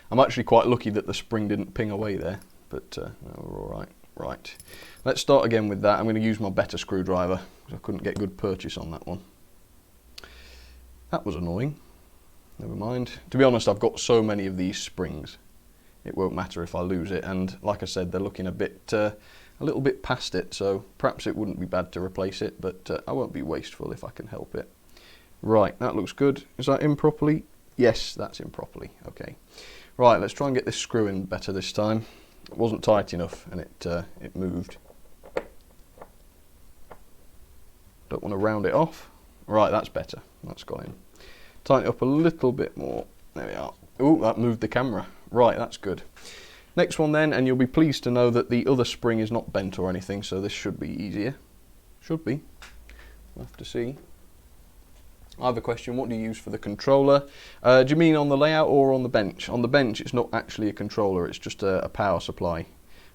I'm actually quite lucky that the spring didn't ping away there, but no, we're all right. Right, let's start again with that. I'm going to use my better screwdriver, because I couldn't get good purchase on that one. That was annoying. Never mind. To be honest, I've got so many of these springs, it won't matter if I lose it, and like I said, they're looking a little bit past it, so perhaps it wouldn't be bad to replace it, but I won't be wasteful if I can help it. Right, that looks good. Is that in properly? Yes, that's in properly. Okay. Right, let's try and get this screw in better this time. It wasn't tight enough and it moved. Don't want to round it off. Right, that's better. That's gone in. Tighten it up a little bit more. There we are. Oh, that moved the camera. Right, that's good. Next one then, and you'll be pleased to know that the other spring is not bent or anything, so this should be easier. Should be. We'll have to see. I have a question, what do you use for the controller? Do you mean on the layout or on the bench? On the bench it's not actually a controller, it's just a power supply.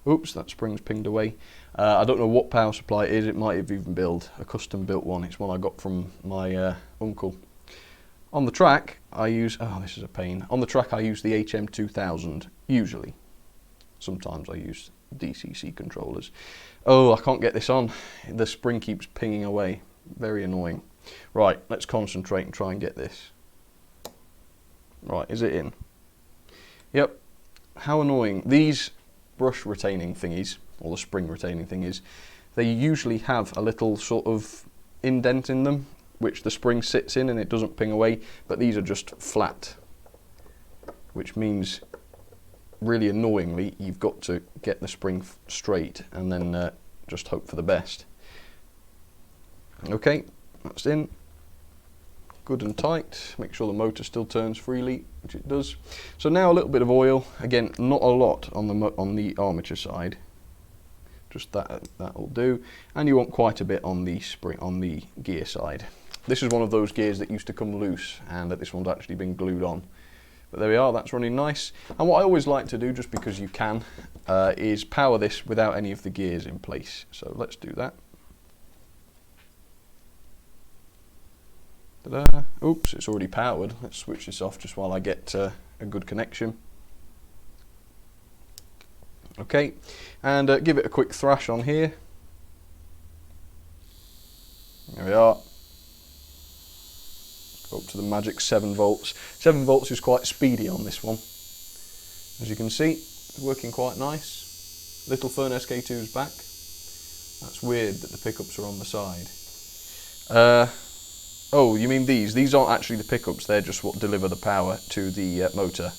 Oops, that spring's pinged away. I don't know what power supply it is, it might have even been a custom built one. It's one I got from my uncle. On the track I use, oh this is a pain, on the track I use the HM2000, usually. Sometimes I use DCC controllers. Oh, I can't get this on, the spring keeps pinging away, very annoying. Right, let's concentrate and try and get this. Right, is it in? Yep. How annoying. These brush retaining thingies, or the spring retaining thingies, they usually have a little sort of indent in them, which the spring sits in and it doesn't ping away, but these are just flat. which means, really annoyingly, you've got to get the spring straight and then just hope for the best. Okay, that's in. Good and tight. Make sure the motor still turns freely, which it does. So now a little bit of oil. Again, not a lot on the armature side. Just that'll do. And you want quite a bit on the spring, on the gear side. This is one of those gears that used to come loose, and this one's actually been glued on. But there we are, that's running nice. And what I always like to do, just because you can, is power this without any of the gears in place. So let's do that. Ta-da. Oops, it's already powered. Let's switch this off just while I get a good connection. Okay, and give it a quick thrash on here. There we are. Go up to the magic 7 volts. 7 volts is quite speedy on this one. As you can see, it's working quite nice. Little Fern SK2's back. That's weird that the pickups are on the side. Oh, you mean these? These aren't actually the pickups, they're just what deliver the power to the motor.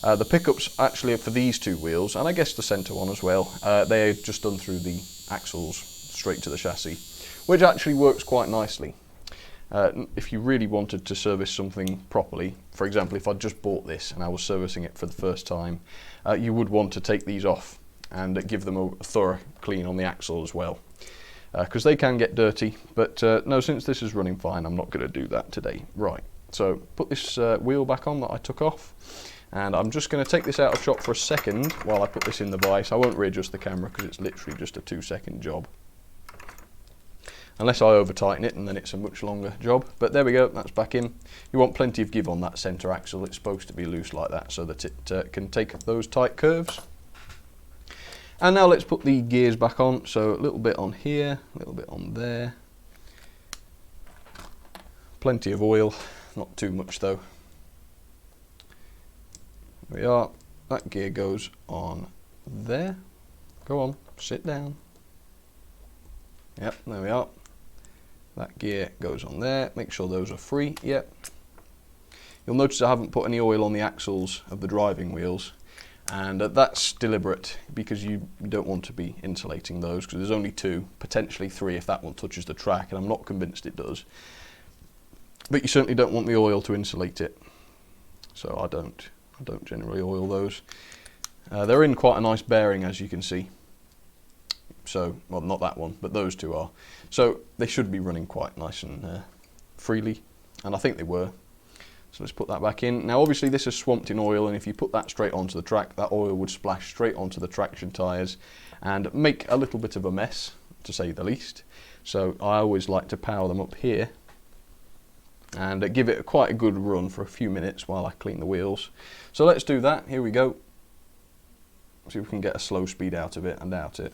The pickups actually are for these two wheels, and I guess the centre one as well. They're just done through the axles straight to the chassis, which actually works quite nicely. If you really wanted to service something properly, for example, if I'd just bought this and I was servicing it for the first time, you would want to take these off and give them a thorough clean on the axle as well. Because they can get dirty, but no, since this is running fine, I'm not going to do that today. Right, so put this wheel back on that I took off, and I'm just going to take this out of shot for a second while I put this in the vise. I won't readjust the camera because it's literally just a 2-second job. Unless I over tighten it, and then it's a much longer job. But there we go, that's back in. You want plenty of give on that centre axle. It's supposed to be loose like that so that it can take those tight curves. And now let's put the gears back on. So a little bit on here, a little bit on there. Plenty of oil, not too much though. There we are. That gear goes on there. Go on, sit down. Yep, there we are. That gear goes on there. Make sure those are free. Yep. You'll notice I haven't put any oil on the axles of the driving wheels. And that's deliberate because you don't want to be insulating those, because there's only 2, potentially 3 if that one touches the track, and I'm not convinced it does. But you certainly don't want the oil to insulate it, so I don't generally oil those. They're in quite a nice bearing, as you can see. So, well, not that one, but those 2 are. So they should be running quite nice and freely, and I think they were. So let's put that back in. Now obviously this is swamped in oil, and if you put that straight onto the track, that oil would splash straight onto the traction tyres and make a little bit of a mess, to say the least. So I always like to power them up here and give it quite a good run for a few minutes while I clean the wheels. So let's do that. Here we go. See if we can get a slow speed out of it. I doubt it.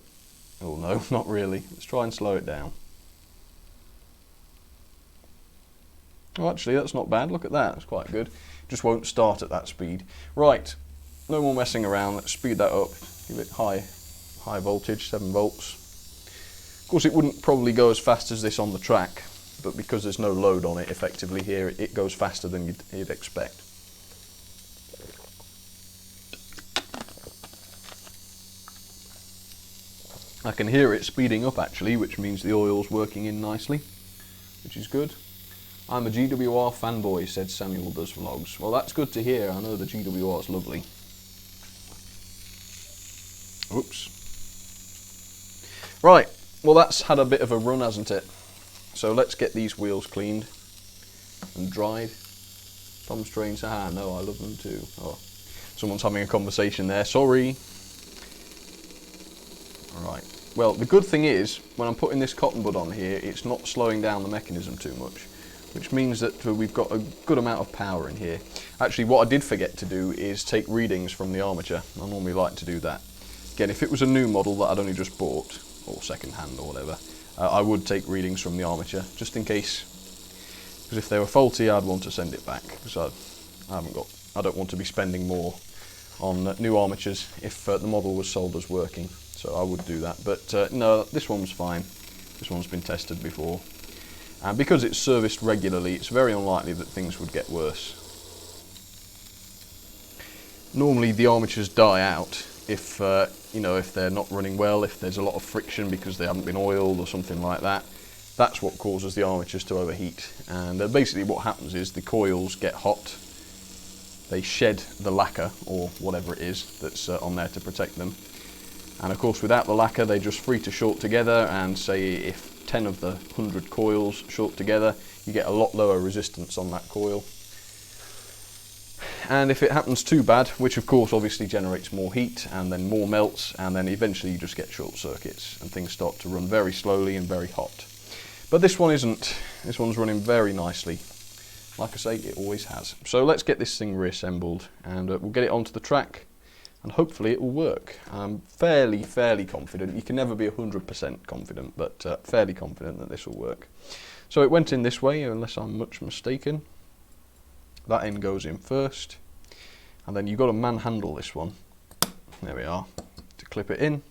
Oh no, not really. Let's try and slow it down. Oh, actually, that's not bad. Look at that. That's quite good. Just won't start at that speed. Right. No more messing around. Let's speed that up. Give it high voltage, 7 volts. Of course, it wouldn't probably go as fast as this on the track, but because there's no load on it, effectively here, it goes faster than you'd expect. I can hear it speeding up actually, which means the oil's working in nicely, which is good. I'm a GWR fanboy, said Samuel Does Vlogs. Well, that's good to hear. I know the GWR's lovely. Oops. Right, well that's had a bit of a run, hasn't it? So let's get these wheels cleaned and dried. Tom Strange, ah no, I love them too. Oh, someone's having a conversation there, sorry. Alright, well the good thing is, when I'm putting this cotton bud on here, it's not slowing down the mechanism too much, which means that we've got a good amount of power in here. Actually, what I did forget to do is take readings from the armature. I normally like to do that. Again, if it was a new model that I'd only just bought, or second hand or whatever, I would take readings from the armature, just in case, because if they were faulty I'd want to send it back, because I don't want to be spending more on new armatures if the model was sold as working, so I would do that. But no, this one was fine. This one's been tested before. And because it's serviced regularly, it's very unlikely that things would get worse. Normally the armatures die out if you know, if they're not running well, if there's a lot of friction because they haven't been oiled or something like that. That's what causes the armatures to overheat. And basically what happens is the coils get hot, they shed the lacquer or whatever it is that's on there to protect them. And of course without the lacquer they just free to short together, and say if 10 of the 100 coils short together, you get a lot lower resistance on that coil. And if it happens too bad, which of course obviously generates more heat and then more melts, and then eventually you just get short circuits and things start to run very slowly and very hot. But this one isn't. This one's running very nicely. Like I say, it always has. So let's get this thing reassembled, and we'll get it onto the track, and hopefully it will work. I'm fairly confident. You can never be 100% confident, but fairly confident that this will work. So it went in this way, unless I'm much mistaken. That end goes in first, and then you've got to manhandle this one. There we are, to clip it in.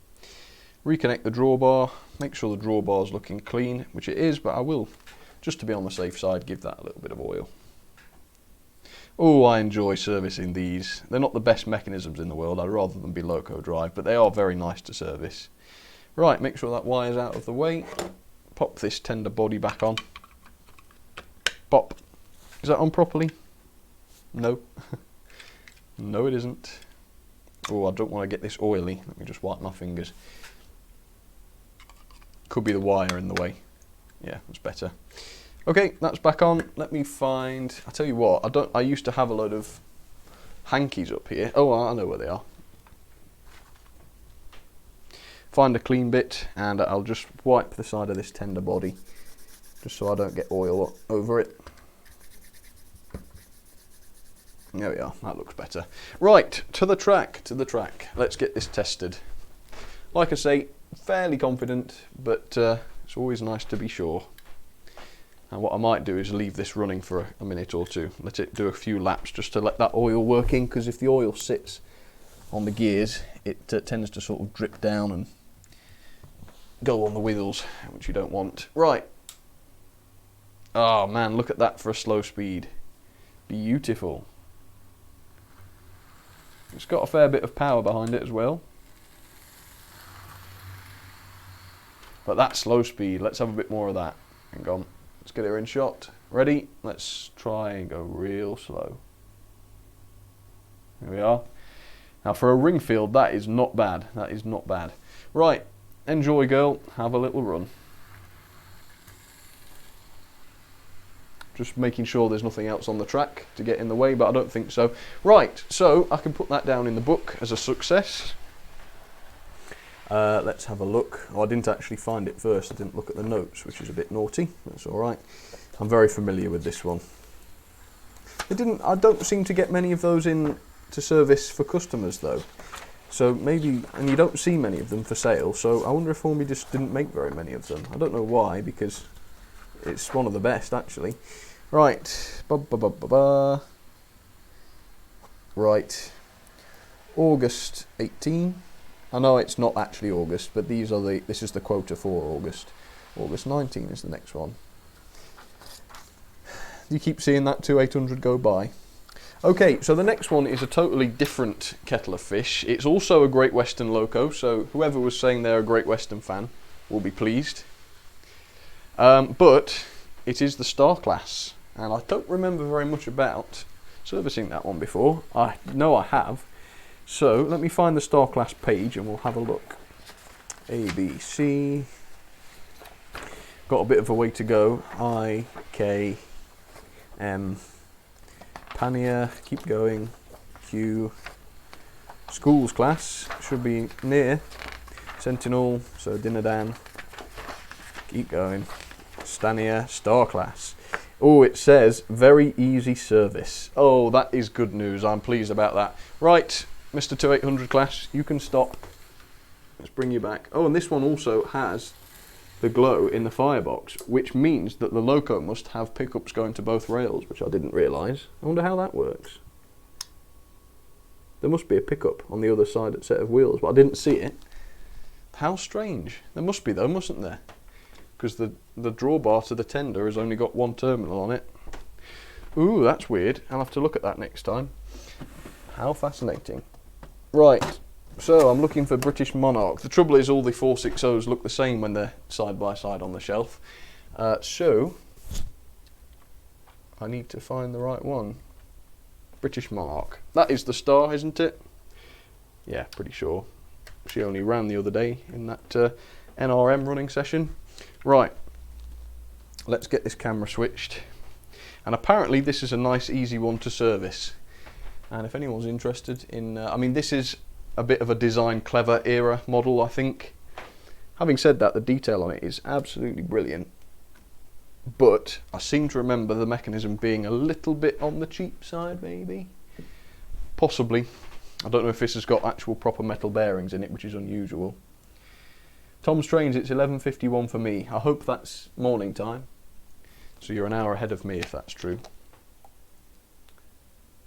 Reconnect the drawbar, make sure the drawbar's looking clean, which it is, but I will, just to be on the safe side, give that a little bit of oil. Oh, I enjoy servicing these. They're not the best mechanisms in the world, I'd rather them be loco drive, but they are very nice to service. Right, make sure that wire's out of the way. Pop this tender body back on. Pop. Is that on properly? No. No, it isn't. Oh, I don't want to get this oily. Let me just wipe my fingers. Could be the wire in the way. Yeah, that's better. Okay, that's back on. Let me find... I tell you what, I used to have a load of hankies up here. Oh, I know where they are. Find a clean bit, and I'll just wipe the side of this tender body, just so I don't get oil over it. There we are, that looks better. Right, to the track. Let's get this tested. Like I say, fairly confident, but it's always nice to be sure. And what I might do is leave this running for a minute or two. Let it do a few laps just to let that oil work in, because if the oil sits on the gears, it tends to sort of drip down and go on the wheels, which you don't want. Right. Oh man, look at that for a slow speed. Beautiful. It's got a fair bit of power behind it as well. But that slow speed, let's have a bit more of that. Hang on, let's get her in shot. Ready? Let's try and go real slow. Here we are. Now for a ring field, that is not bad. That is not bad. Right, enjoy girl, have a little run. Just making sure there's nothing else on the track to get in the way, but I don't think so. Right, so I can put that down in the book as a success. Let's have a look. Oh, I didn't actually find it first. I didn't look at the notes, which is a bit naughty. That's all right. I'm very familiar with this one. I don't seem to get many of those in to service for customers though. So maybe, and you don't see many of them for sale. So I wonder if Hornby just didn't make very many of them. I don't know why, because it's one of the best actually. Right, right, August 18. I know it's not actually August, but this is the quota for August. August 19 is the next one. You keep seeing that 2800 go by. Okay, so the next one is a totally different kettle of fish. It's also a Great Western loco, so whoever was saying they're a Great Western fan will be pleased. But it is the Star class, and I don't remember very much about servicing that one before. I know I have. So let me find the Star class page and we'll have a look. A, B, C. Got a bit of a way to go. I, K, M, Pannier, keep going. Q, Schools class, should be near. Sentinel, so Dinadan. Keep going. Stanier, Star class. Oh, it says very easy service. Oh, that is good news. I'm pleased about that. Right, Mr. 2800 class, you can stop. Let's bring you back. Oh, and this one also has the glow in the firebox, which means that the loco must have pickups going to both rails, which I didn't realise. I wonder how that works. There must be a pickup on the other side of the set of wheels, but I didn't see it. How strange. There must be though, mustn't there? Because the drawbar to the tender has only got one terminal on it. Ooh, that's weird. I'll have to look at that next time. How fascinating. Right, so I'm looking for British Monarch. The trouble is all the 460s look the same when they're side by side on the shelf. So I need to find the right one. British Monarch. That is the Star, isn't it? Yeah, pretty sure. She only ran the other day in that NRM running session. Right, let's get this camera switched. And apparently this is a nice easy one to service. And if anyone's interested in, I mean, this is a bit of a design clever era model, I think. Having said that, the detail on it is absolutely brilliant. But I seem to remember the mechanism being a little bit on the cheap side, maybe. Possibly. I don't know if this has got actual proper metal bearings in it, which is unusual. Tom's Trains, it's 11:51 for me. I hope that's morning time. So you're an hour ahead of me if that's true.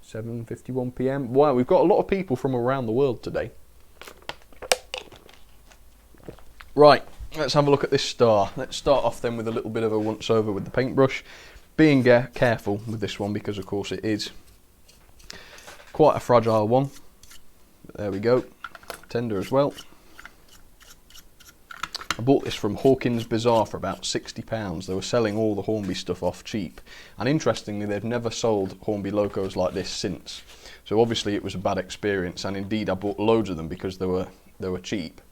7:51 PM. Wow, we've got a lot of people from around the world today. Right, let's have a look at this Star. Let's start off then with a little bit of a once over with the paintbrush. Being careful with this one because of course it is quite a fragile one. But there we go. Tender as well. I bought this from Hawkins Bazaar for about £60. They were selling all the Hornby stuff off cheap. And interestingly, they've never sold Hornby locos like this since. So obviously it was a bad experience, and indeed I bought loads of them because they were cheap.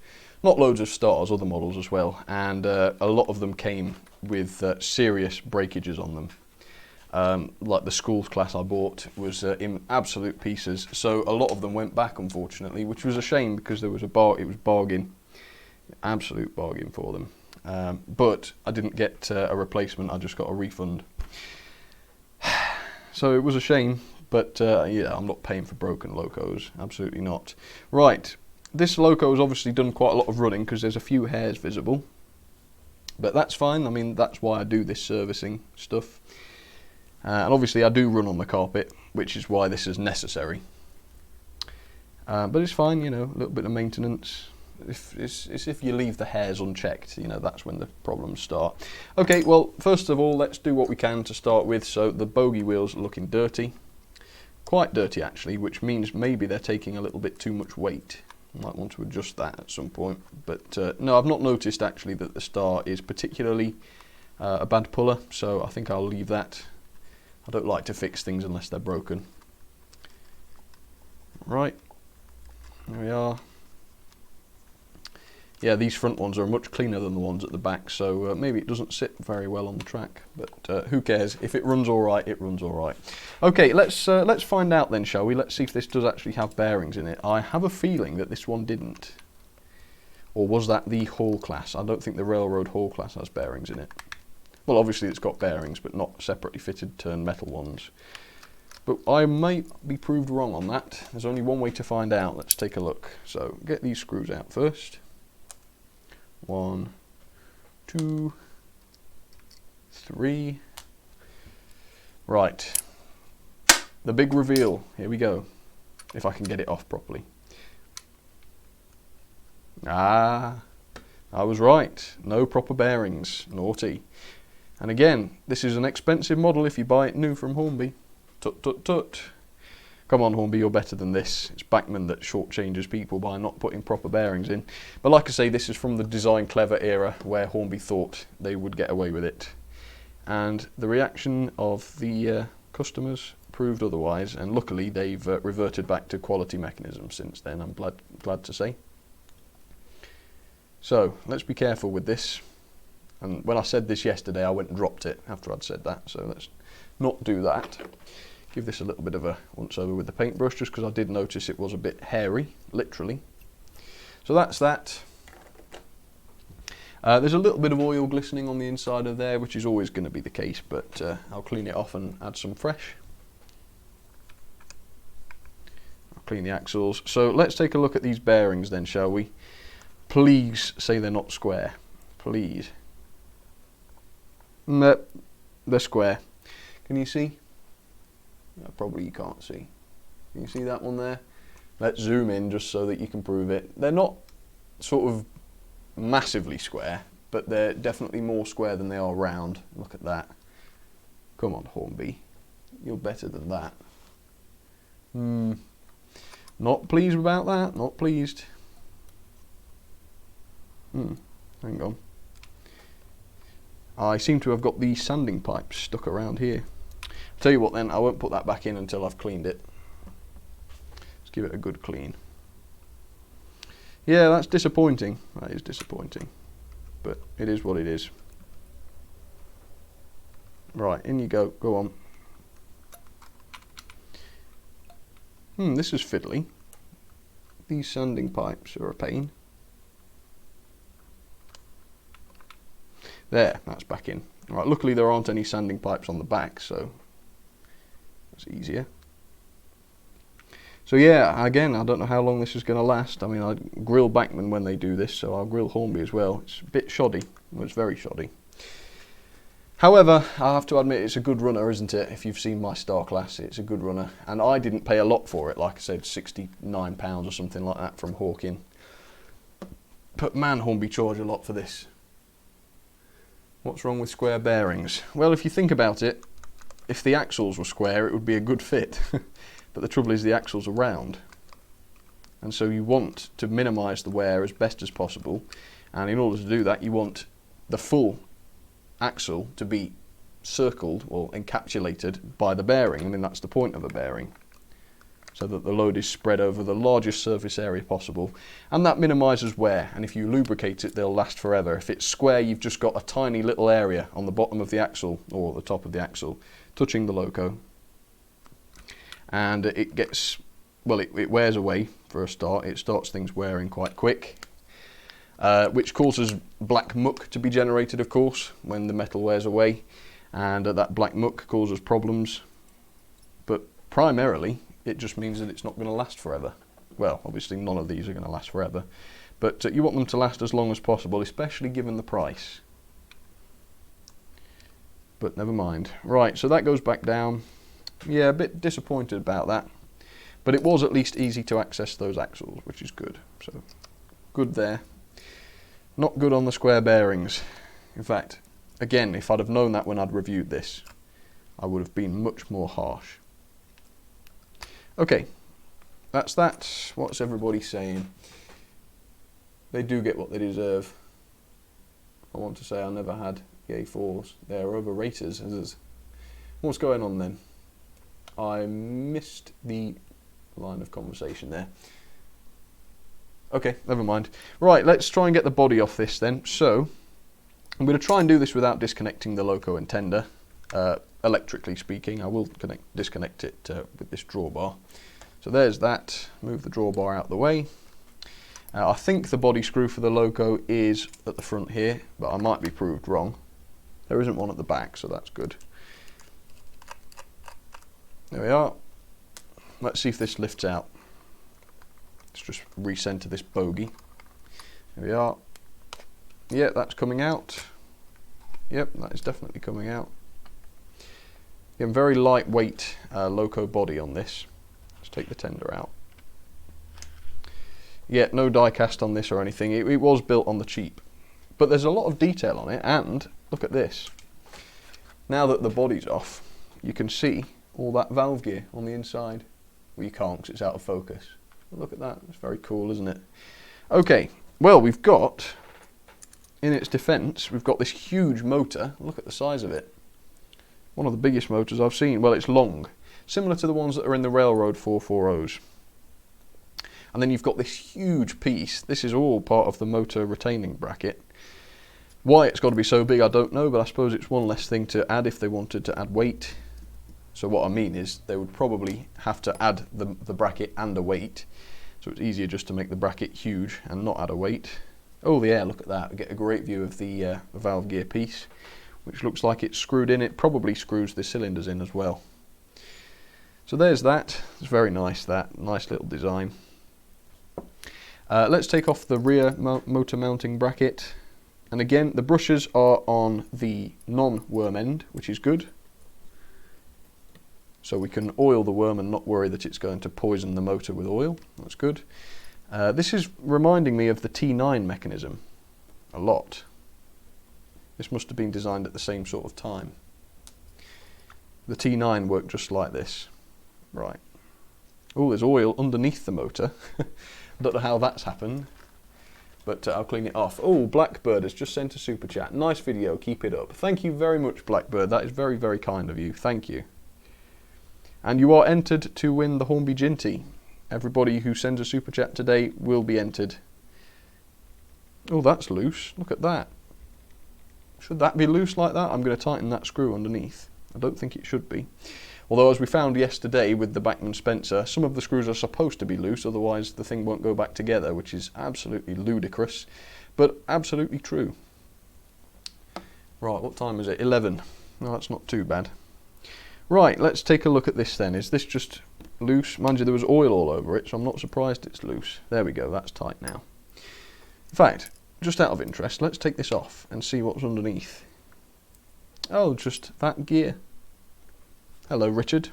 Not loads of Stars, other models as well, and a lot of them came with serious breakages on them. Like the schools class I bought was in absolute pieces, so a lot of them went back unfortunately, which was a shame because there was it was bargain. Absolute bargain for them, but I didn't get a replacement, I just got a refund. So it was a shame, but yeah, I'm not paying for broken locos, absolutely not. Right, this loco has obviously done quite a lot of running because there's a few hairs visible, but that's fine. I mean, that's why I do this servicing stuff, and obviously I do run on the carpet, which is why this is necessary, but it's fine, you know, a little bit of maintenance. If you leave the hairs unchecked, you know, that's when the problems start. Okay, well, first of all, let's do what we can to start with. So the bogey wheels are looking dirty, quite dirty actually, which means maybe they're taking a little bit too much weight. I might want to adjust that at some point, but no, I've not noticed actually that the Star is particularly a bad puller, so I think I'll leave that. I don't like to fix things unless they're broken. Right, there we are. Yeah, these front ones are much cleaner than the ones at the back, so maybe it doesn't sit very well on the track, but who cares? If it runs all right, it runs all right. Okay, let's find out then, shall we? Let's see if this does actually have bearings in it. I have a feeling that this one didn't. Or was that the Hall class? I don't think the Railroad Hall class has bearings in it. Well, obviously it's got bearings, but not separately fitted turn metal ones. But I might be proved wrong on that. There's only one way to find out. Let's take a look. So, get these screws out first. 1, 2, 3. Right. The big reveal. Here we go. If I can get it off properly. Ah, I was right. No proper bearings. Naughty. And again, this is an expensive model if you buy it new from Hornby. Tut tut tut. Come on, Hornby, you're better than this. It's Bachmann that shortchanges people by not putting proper bearings in. But like I say, this is from the design clever era where Hornby thought they would get away with it. And the reaction of the customers proved otherwise, and luckily they've reverted back to quality mechanisms since then, I'm glad to say. So, let's be careful with this. And when I said this yesterday, I went and dropped it after I'd said that, so let's not do that. Give this a little bit of a once over with the paintbrush, just because I did notice it was a bit hairy, literally. So that's that. There's a little bit of oil glistening on the inside of there, which is always going to be the case, but I'll clean it off and add some fresh. I'll clean the axles. So let's take a look at these bearings then, shall we? Please say they're not square. Please. No, they're square. Can you see? Probably you can't see. Can you see that one there? Let's zoom in just so that you can prove it. They're not sort of massively square, but they're definitely more square than they are round. Look at that. Come on, Hornby. You're better than that. Not pleased about that, not pleased. Hang on. I seem to have got the sanding pipe stuck around here. Tell you what then, I won't put that back in until I've cleaned it. Let's give it a good clean. Yeah, that's disappointing. That is disappointing. But it is what it is. Right, in you go. Go on. This is fiddly. These sanding pipes are a pain. There, that's back in. Right, luckily there aren't any sanding pipes on the back, so that's easier. So yeah, again, I don't know how long this is going to last. I mean, I grill Bachmann when they do this, so I'll grill Hornby as well. It's a bit shoddy. Well, it's very shoddy. However, I have to admit it's a good runner, isn't it? If you've seen my Star Class, it's a good runner. And I didn't pay a lot for it, like I said, £69 or something like that from Hawkin. But man, Hornby charge a lot for this. What's wrong with square bearings? Well, if you think about it, if the axles were square, it would be a good fit. But the trouble is the axles are round. And so you want to minimise the wear as best as possible. And in order to do that, you want the full axle to be circled or encapsulated by the bearing. I mean, that's the point of a bearing. So that the load is spread over the largest surface area possible. And that minimises wear. And if you lubricate it, they'll last forever. If it's square, you've just got a tiny little area on the bottom of the axle, or the top of the axle, touching the loco. And it gets, well, it wears away for a start. It starts things wearing quite quick. Which causes black muck to be generated, of course, when the metal wears away. And that black muck causes problems. But primarily, it just means that it's not going to last forever. Well, obviously none of these are going to last forever, but you want them to last as long as possible, especially given the price. But never mind. Right, so that goes back down. Yeah, a bit disappointed about that, but it was at least easy to access those axles, which is good. So, good there. Not good on the square bearings. In fact, again, if I'd have known that when I'd reviewed this, I would have been much more harsh. Okay, that's that. What's everybody saying? They do get what they deserve. I want to say I never had yay fours. They're overrated. What's going on then? I missed the line of conversation there. Okay, never mind. Right, let's try and get the body off this then. So, I'm going to try and do this without disconnecting the loco and tender. Electrically speaking, I will disconnect it with this drawbar. So there's that. Move the drawbar out the way. I think the body screw for the loco is at the front here, but I might be proved wrong. There isn't one at the back, so that's good. There we are. Let's see if this lifts out. Let's just recenter this bogey. There we are. Yeah, that's coming out. Yep, that is definitely coming out. Again, very lightweight loco body on this. Let's take the tender out. Yeah, no die cast on this or anything. It was built on the cheap. But there's a lot of detail on it, and look at this. Now that the body's off, you can see all that valve gear on the inside. Well, you can't because it's out of focus. But look at that. It's very cool, isn't it? Okay, well, we've got, in its defence, we've got this huge motor. Look at the size of it. One of the biggest motors I've seen. Well, it's long, similar to the ones that are in the Railroad 440s. And then you've got this huge piece. This is all part of the motor retaining bracket. Why it's got to be so big, I don't know, but I suppose it's one less thing to add if they wanted to add weight. So what I mean is they would probably have to add the bracket and a weight. So it's easier just to make the bracket huge and not add a weight. Oh yeah, look at that. We get a great view of the valve gear piece, which looks like it's screwed in. It probably screws the cylinders in as well. So there's that. It's very nice, that. Nice little design. Let's take off the rear motor mounting bracket. And again, the brushes are on the non-worm end, which is good. So we can oil the worm and not worry that it's going to poison the motor with oil. That's good. This is reminding me of the T9 mechanism a lot. This must have been designed at the same sort of time. The T9 worked just like this. Right. Oh, there's oil underneath the motor. I don't know how that's happened, but I'll clean it off. Oh, Blackbird has just sent a super chat. Nice video, keep it up. Thank you very much, Blackbird. That is very, very kind of you. Thank you. And you are entered to win the Hornby Ginty. Everybody who sends a super chat today will be entered. Oh, that's loose. Look at that. Should that be loose like that? I'm going to tighten that screw underneath. I don't think it should be. Although, as we found yesterday with the Bachmann Spencer, some of the screws are supposed to be loose, otherwise the thing won't go back together, which is absolutely ludicrous, but absolutely true. Right, what time is it? 11. No, that's not too bad. Right, let's take a look at this then. Is this just loose? Mind you, there was oil all over it, so I'm not surprised it's loose. There we go, that's tight now. In fact, just out of interest, let's take this off and see what's underneath. Oh, just that gear. Hello, Richard.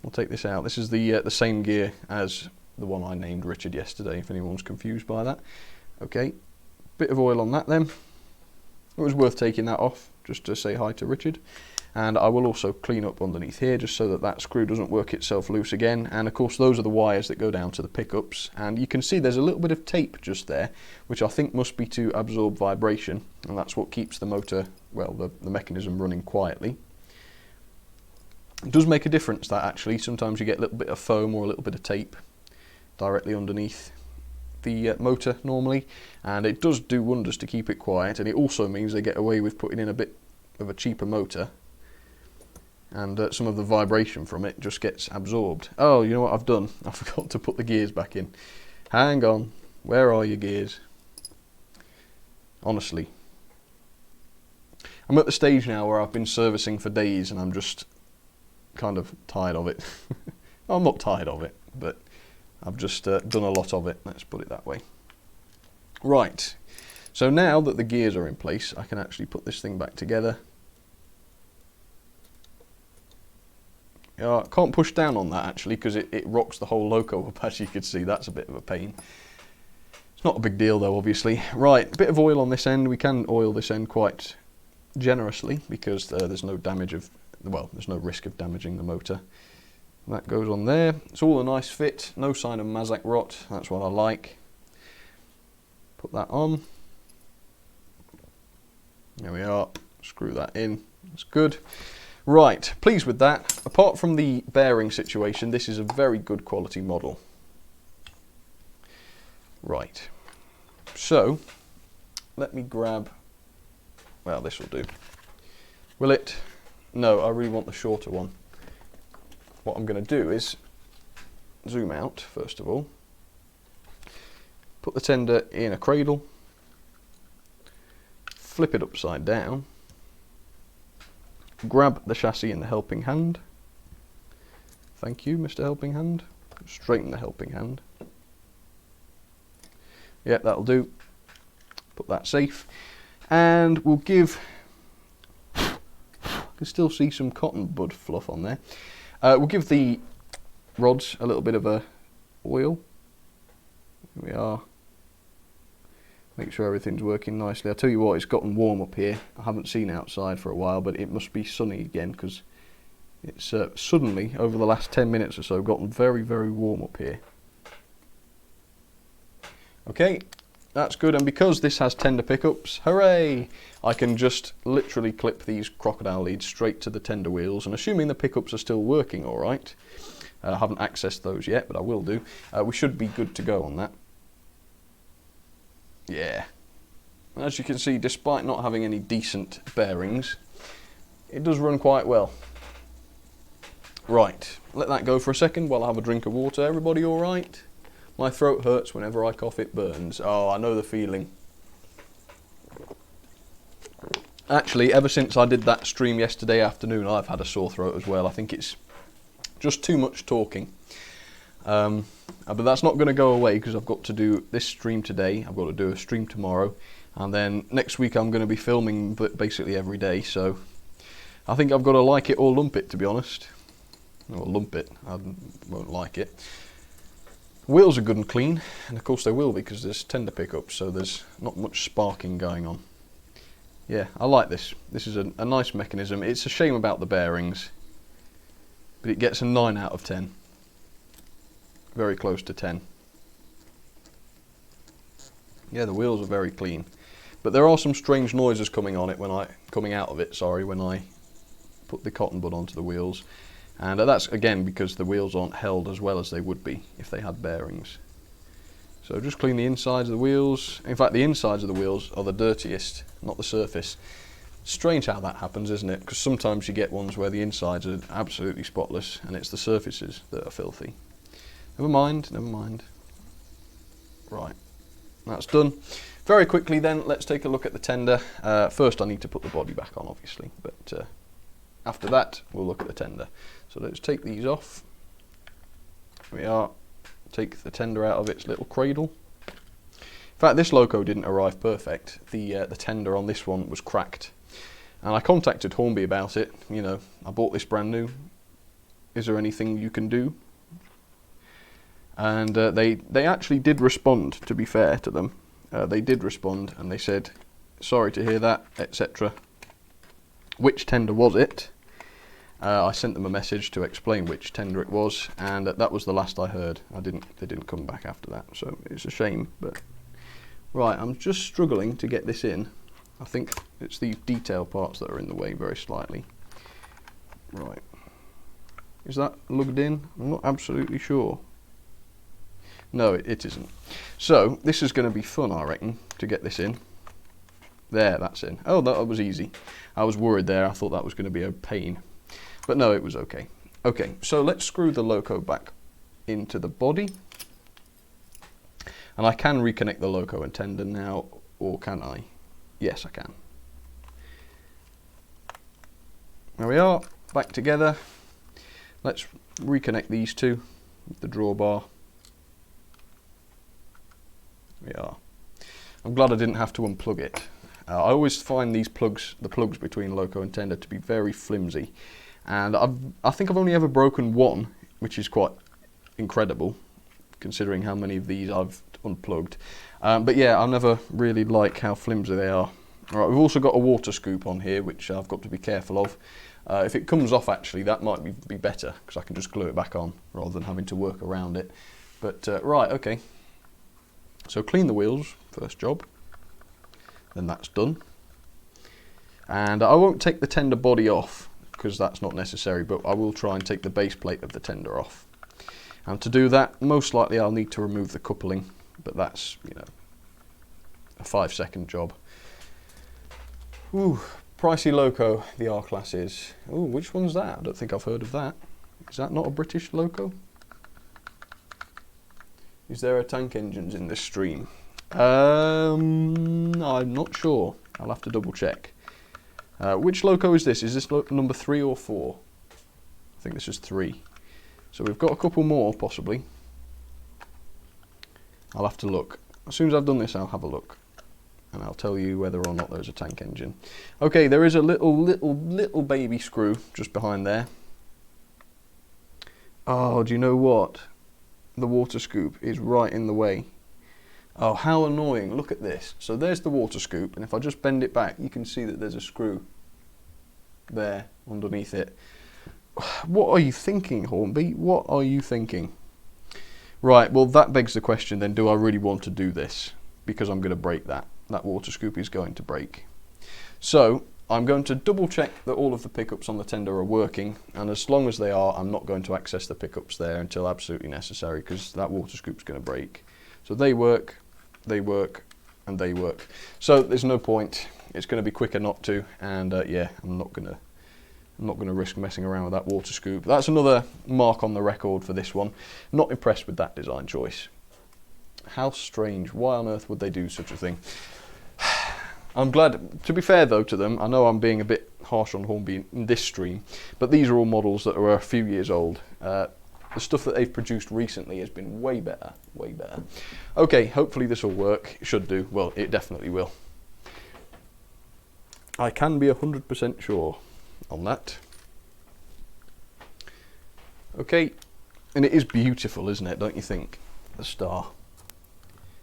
We'll take this out. This is the same gear as the one I named Richard yesterday, if anyone's confused by that. Okay, bit of oil on that then. It was worth taking that off, just to say hi to Richard. And I will also clean up underneath here, just so that that screw doesn't work itself loose again. And of course, those are the wires that go down to the pickups. And you can see there's a little bit of tape just there, which I think must be to absorb vibration. And that's what keeps the motor, well, the mechanism running quietly. It does make a difference, that actually. Sometimes you get a little bit of foam or a little bit of tape directly underneath the motor normally, and it does do wonders to keep it quiet. And it also means they get away with putting in a bit of a cheaper motor, and some of the vibration from it just gets absorbed. Oh, you know what I've done? I forgot to put the gears back in. Hang on, where are your gears? Honestly, I'm at the stage now where I've been servicing for days and I'm just kind of tired of it. I'm not tired of it, but I've just done a lot of it, let's put it that way. Right, so now that the gears are in place, I can actually put this thing back together. I can't push down on that actually, because it rocks the whole loco up, as you can see. That's a bit of a pain. It's not a big deal though, obviously. Right, a bit of oil on this end. We can oil this end quite generously, because there's no damage of, well, there's no risk of damaging the motor. That goes on there. It's all a nice fit, no sign of Mazak rot. That's what I like. Put that on. There we are. Screw that in. That's good. Right, pleased with that. Apart from the bearing situation, this is a very good quality model. Right, so let me grab, well, this will do. Will it? No, I really want the shorter one. What I'm going to do is zoom out, first of all. Put the tender in a cradle. Flip it upside down. Grab the chassis in the helping hand. Thank you, Mr. Helping Hand. Straighten the helping hand. Yep, that'll do. Put that safe. And we'll give, I can still see some cotton bud fluff on there. We'll give the rods a little bit of a oil. Here we are. Make sure everything's working nicely. I'll tell you what, it's gotten warm up here. I haven't seen outside for a while, but it must be sunny again, because it's suddenly, over the last 10 minutes or so, gotten very, very warm up here. Okay, that's good, and because this has tender pickups, hooray! I can just literally clip these crocodile leads straight to the tender wheels, and assuming the pickups are still working alright, I haven't accessed those yet, but I will do, we should be good to go on that. Yeah, as you can see, despite not having any decent bearings, it does run quite well. Right, let that go for a second while I have a drink of water. Everybody alright? My throat hurts whenever I cough, it burns. Oh, I know the feeling. Actually, ever since I did that stream yesterday afternoon, I've had a sore throat as well. I think it's just too much talking. But that's not going to go away, because I've got to do this stream today, I've got to do a stream tomorrow, and then next week I'm going to be filming basically every day, so I think I've got to like it or lump it, to be honest. Or lump it, I won't like it. Wheels are good and clean, and of course they will, because there's tender pickups, so there's not much sparking going on. Yeah, I like this. This is a nice mechanism. It's a shame about the bearings, but it gets a 9 out of 10. very close to 10. Yeah, the wheels are very clean, but there are some strange noises coming out of it. Sorry, when I put the cotton bud onto the wheels, and that's again because the wheels aren't held as well as they would be if they had bearings. So just clean the insides of the wheels. In fact, the insides of the wheels are the dirtiest, not the surface. Strange how that happens, isn't it? Because sometimes you get ones where the insides are absolutely spotless and it's the surfaces that are filthy. Never mind, never mind. Right. That's done. Very quickly then, let's take a look at the tender. First I need to put the body back on, obviously, but after that we'll look at the tender. So let's take these off. Here we are. Take the tender out of its little cradle. In fact, this loco didn't arrive perfect. The tender on this one was cracked. And I contacted Hornby about it. You know, I bought this brand new. Is there anything you can do? And they actually did respond, to be fair to them. They did respond and they said, sorry to hear that, etc. Which tender was it? I sent them a message to explain which tender it was, and that was the last I heard. They didn't come back after that, so it's a shame. But right, I'm just struggling to get this in. I think it's these detail parts that are in the way very slightly. Right. Is that lugged in? I'm not absolutely sure. No, it isn't. So, this is going to be fun, I reckon, to get this in. There, that's in. Oh, that was easy. I was worried there. I thought that was going to be a pain. But no, it was okay. Okay, so let's screw the loco back into the body. And I can reconnect the loco and tender now, or can I? Yes, I can. There we are, back together. Let's reconnect these two with the drawbar. We are. I'm glad I didn't have to unplug it. I always find these plugs, the plugs between loco and tender, to be very flimsy, and I think I've only ever broken one, which is quite incredible considering how many of these I've unplugged. But yeah, I never really like how flimsy they are. All right, we've also got a water scoop on here, which I've got to be careful of. If it comes off, actually, that might be better because I can just glue it back on rather than having to work around it. But right, okay. So clean the wheels, first job, then that's done. And I won't take the tender body off because that's not necessary, but I will try and take the base plate of the tender off. And to do that, most likely I'll need to remove the coupling, but that's, you know, a 5-second job. Ooh, pricey loco, the R-Class is. Ooh, which one's that? I don't think I've heard of that. Is that not a British loco? Is there a tank engines in this stream? I'm not sure. I'll have to double check. Which loco is this? Is this number 3 or 4? I think this is 3. So we've got a couple more, possibly. I'll have to look. As soon as I've done this, I'll have a look. And I'll tell you whether or not there's a tank engine. Okay, there is a little baby screw just behind there. Oh, do you know what? The water scoop is right in the way. Oh, how annoying. Look at this. So there's the water scoop, and if I just bend it back, you can see that there's a screw there underneath it. What are you thinking, Hornby? What are you thinking? Right, well, that begs the question then, do I really want to do this? Because I'm going to break that. That water scoop is going to break. So I'm going to double check that all of the pickups on the tender are working, and as long as they are, I'm not going to access the pickups there until absolutely necessary, because that water scoop's going to break. So they work, and they work. So there's no point. It's going to be quicker not to, and yeah, I'm not going to risk messing around with that water scoop. That's another mark on the record for this one. Not impressed with that design choice. How strange. Why on earth would they do such a thing? I'm glad, to be fair though to them, I know I'm being a bit harsh on Hornby in this stream, but these are all models that are a few years old. The stuff that they've produced recently has been way better, way better. Okay, hopefully this will work. It should do. Well, it definitely will. I can be 100% sure on that. Okay, and it is beautiful, isn't it, don't you think? The star.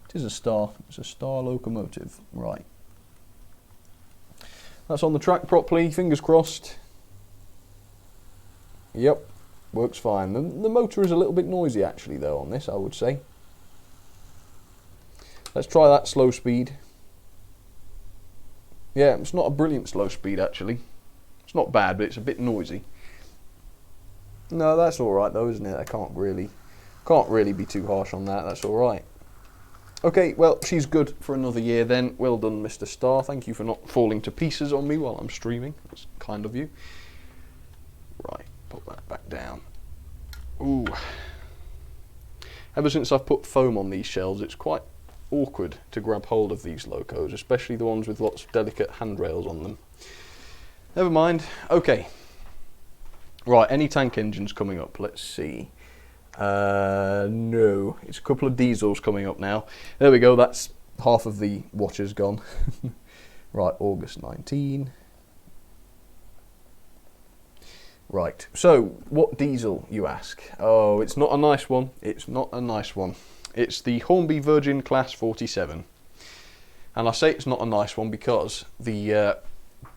It is a star. It's a star locomotive. Right. That's on the track properly, fingers crossed. Yep, Works fine. The motor is a little bit noisy actually though on this, I would say. Let's try that slow speed. Yeah, it's not a brilliant slow speed actually. It's not bad, but it's a bit noisy. No, that's alright though, isn't it? I can't really be too harsh on that. That's alright. Okay, well, she's good for another year then. Well done, Mr. Star. Thank you for not falling to pieces on me while I'm streaming. That's kind of you. Right, put that back down. Ooh. Ever since I've put foam on these shells, it's quite awkward to grab hold of these locos, especially the ones with lots of delicate handrails on them. Never mind. Okay. Right, any tank engines coming up? Let's see. No. It's a couple of diesels coming up now. There we go, that's half of the watches gone. Right, August 19. Right, so what diesel, you ask? Oh, it's not a nice one. It's not a nice one. It's the Hornby Virgin Class 47. And I say it's not a nice one because the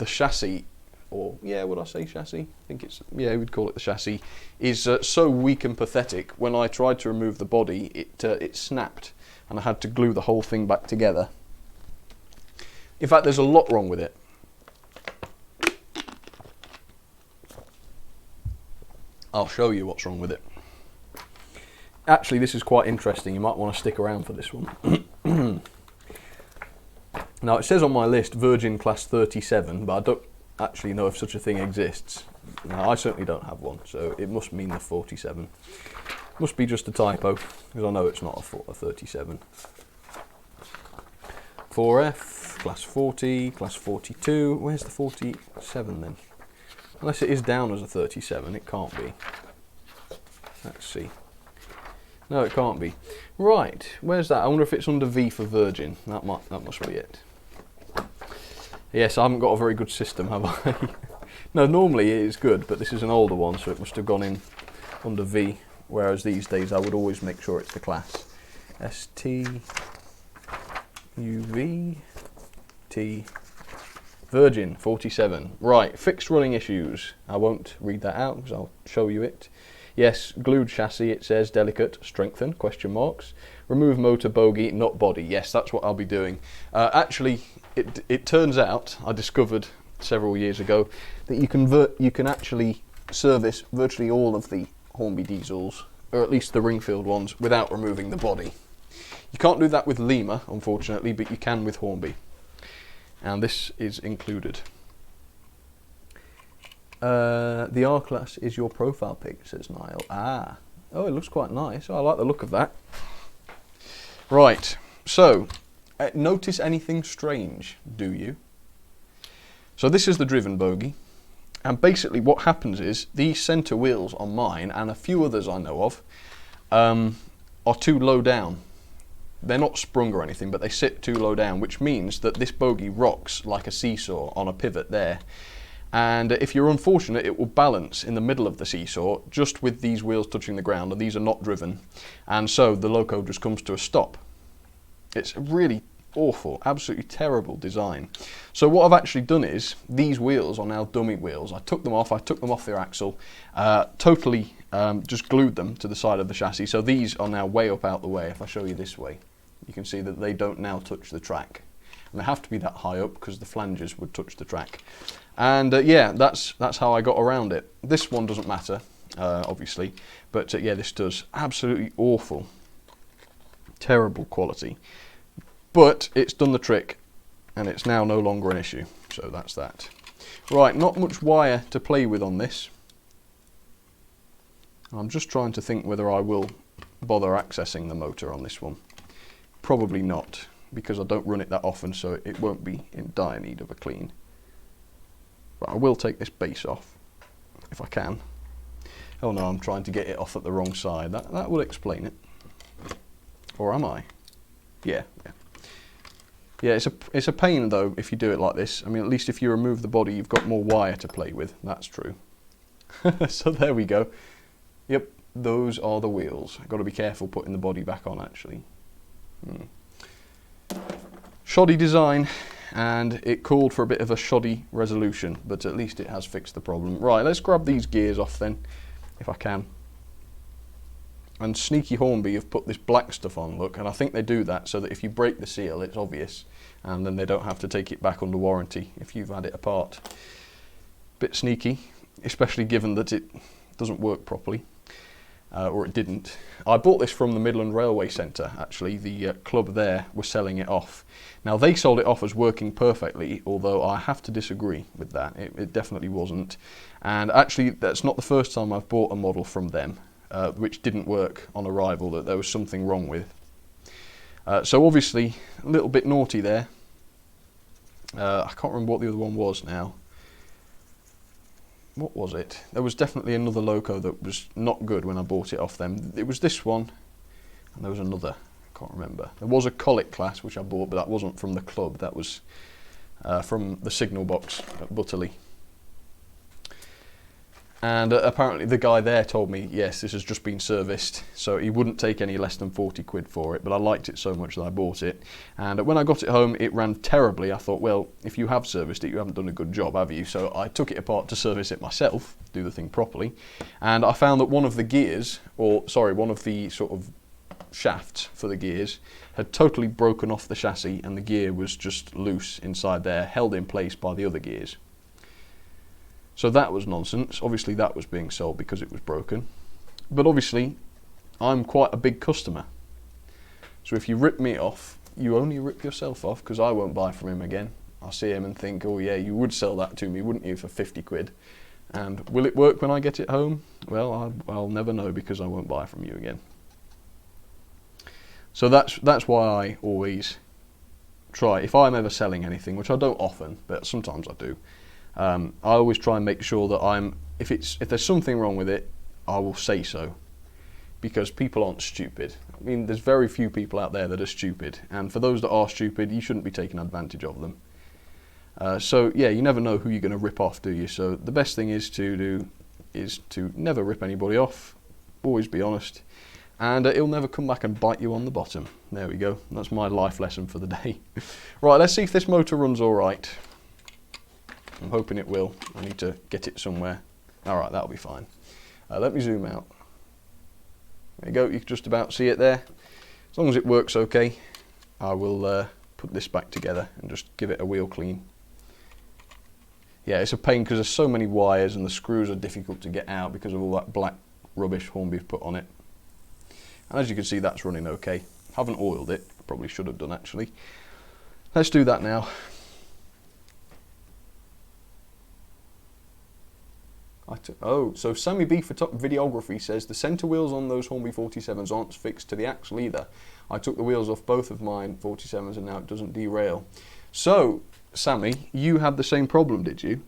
chassis, or yeah, would I say chassis? I think it's, yeah, we'd call it the chassis, is so weak and pathetic. When I tried to remove the body, it snapped and I had to glue the whole thing back together. In fact, there's a lot wrong with it. I'll show you what's wrong with it. Actually, this is quite interesting. You might want to stick around for this one. Now, it says on my list Virgin Class 37, but I don't actually know if such a thing exists. Now, I certainly don't have one, so it must mean the 47. Must be just a typo, because I know it's not a 37. 4F, Class 40, Class 42. Where's the 47 then? Unless it is down as a 37, it can't be. Let's see. No, it can't be. Right, where's that? I wonder if it's under V for Virgin. That must be it. Yes, I haven't got a very good system, have I? No, normally it is good, but this is an older one, so it must have gone in under V. Whereas these days I would always make sure it's the class. ST, UV, T, Virgin 47. Right, fixed running issues. I won't read that out because I'll show you it. Yes, glued chassis, it says delicate, strengthen, question marks. Remove motor, bogie, not body. Yes, that's what I'll be doing. Actually, it turns out, I discovered several years ago, that you can actually service virtually all of the Hornby diesels, or at least the ring-filled ones, without removing the body. You can't do that with Lima, unfortunately, but you can with Hornby. And this is included. The R-Class is your profile pic, says Niall. Ah, oh, it looks quite nice. Oh, I like the look of that. Right, so, notice anything strange, do you? So this is the driven bogie, and basically what happens is these centre wheels on mine, and a few others I know of, are too low down. They're not sprung or anything, but they sit too low down, which means that this bogie rocks like a seesaw on a pivot there. And if you're unfortunate, it will balance in the middle of the seesaw just with these wheels touching the ground, and these are not driven, and so the loco just comes to a stop. It's a really awful, absolutely terrible design. So what I've actually done is, these wheels are now dummy wheels. I took them off their axle, totally just glued them to the side of the chassis, so these are now way up out the way. If I show you this way, you can see that they don't now touch the track. And they have to be that high up because the flanges would touch the track. And yeah, that's how I got around it. This one doesn't matter, obviously, but yeah, this does. Absolutely awful, terrible quality. But it's done the trick, and it's now no longer an issue. So that's that. Right, not much wire to play with on this. I'm just trying to think whether I will bother accessing the motor on this one. Probably not, because I don't run it that often, so it won't be in dire need of a clean. But I will take this base off, if I can. Oh no, I'm trying to get it off at the wrong side. That will explain it. Or am I? Yeah. Yeah, it's a pain though if you do it like this. I mean, at least if you remove the body, you've got more wire to play with. That's true. So there we go. Yep, those are the wheels. I've got to be careful putting the body back on, actually. Shoddy design, and it called for a bit of a shoddy resolution, but at least it has fixed the problem. Right, let's grab these gears off then. if I can. And Sneaky Hornby have put this black stuff on, look, and I think they do that so that if you break the seal, it's obvious, and then they don't have to take it back under warranty if you've had it apart. Bit sneaky, especially given that it doesn't work properly, or it didn't. I bought this from the Midland Railway Centre, actually. The club there was selling it off. Now, they sold it off as working perfectly, although I have to disagree with that. It definitely wasn't. And actually, that's not the first time I've bought a model from them, which didn't work on arrival, that there was something wrong with. So obviously, a little bit naughty there. I can't remember what the other one was now. What was it? There was definitely another Loco that was not good when I bought it off them. It was this one, and there was another. I can't remember. There was a Colic class which I bought, but that wasn't from the club. That was from the signal box at Butterley. And apparently the guy there told me, yes, this has just been serviced, so he wouldn't take any less than 40 quid for it, but I liked it so much that I bought it. And when I got it home, it ran terribly. I thought, well, if you have serviced it, you haven't done a good job, have you? So I took it apart to service it myself, do the thing properly, and I found that one of the gears, one of the sort of shafts for the gears, had totally broken off the chassis, and the gear was just loose inside there, held in place by the other gears. So that was nonsense. Obviously that was being sold because it was broken. But obviously I'm quite a big customer. So if you rip me off, you only rip yourself off, because I won't buy from him again. I'll see him and think, oh yeah, you would sell that to me, wouldn't you, for 50 quid? And will it work when I get it home? Well, I'll never know, because I won't buy from you again. So that's why I always try, if I'm ever selling anything, which I don't often, but sometimes I do, I always try and make sure that if there's something wrong with it, I will say so, because people aren't stupid. I mean, there's very few people out there that are stupid, and for those that are stupid, you shouldn't be taking advantage of them. So yeah, you never know who you're going to rip off, do you? So the best thing is to never rip anybody off, always be honest, and it'll never come back and bite you on the bottom. There we go, that's my life lesson for the day. Right, let's see if this motor runs alright. I'm hoping it will. I need to get it somewhere. Alright, that'll be fine. Let me zoom out. There you go, you can just about see it there. As long as it works okay, I will put this back together and just give it a wheel clean. Yeah, it's a pain because there's so many wires and the screws are difficult to get out because of all that black rubbish Hornby's put on it. And as you can see, that's running okay. Haven't oiled it, probably should have done actually. Let's do that now. So Sammy B for Top Videography says the centre wheels on those Hornby 47s aren't fixed to the axle either. I took the wheels off both of mine 47s and now it doesn't derail. So, Sammy, you had the same problem, did you?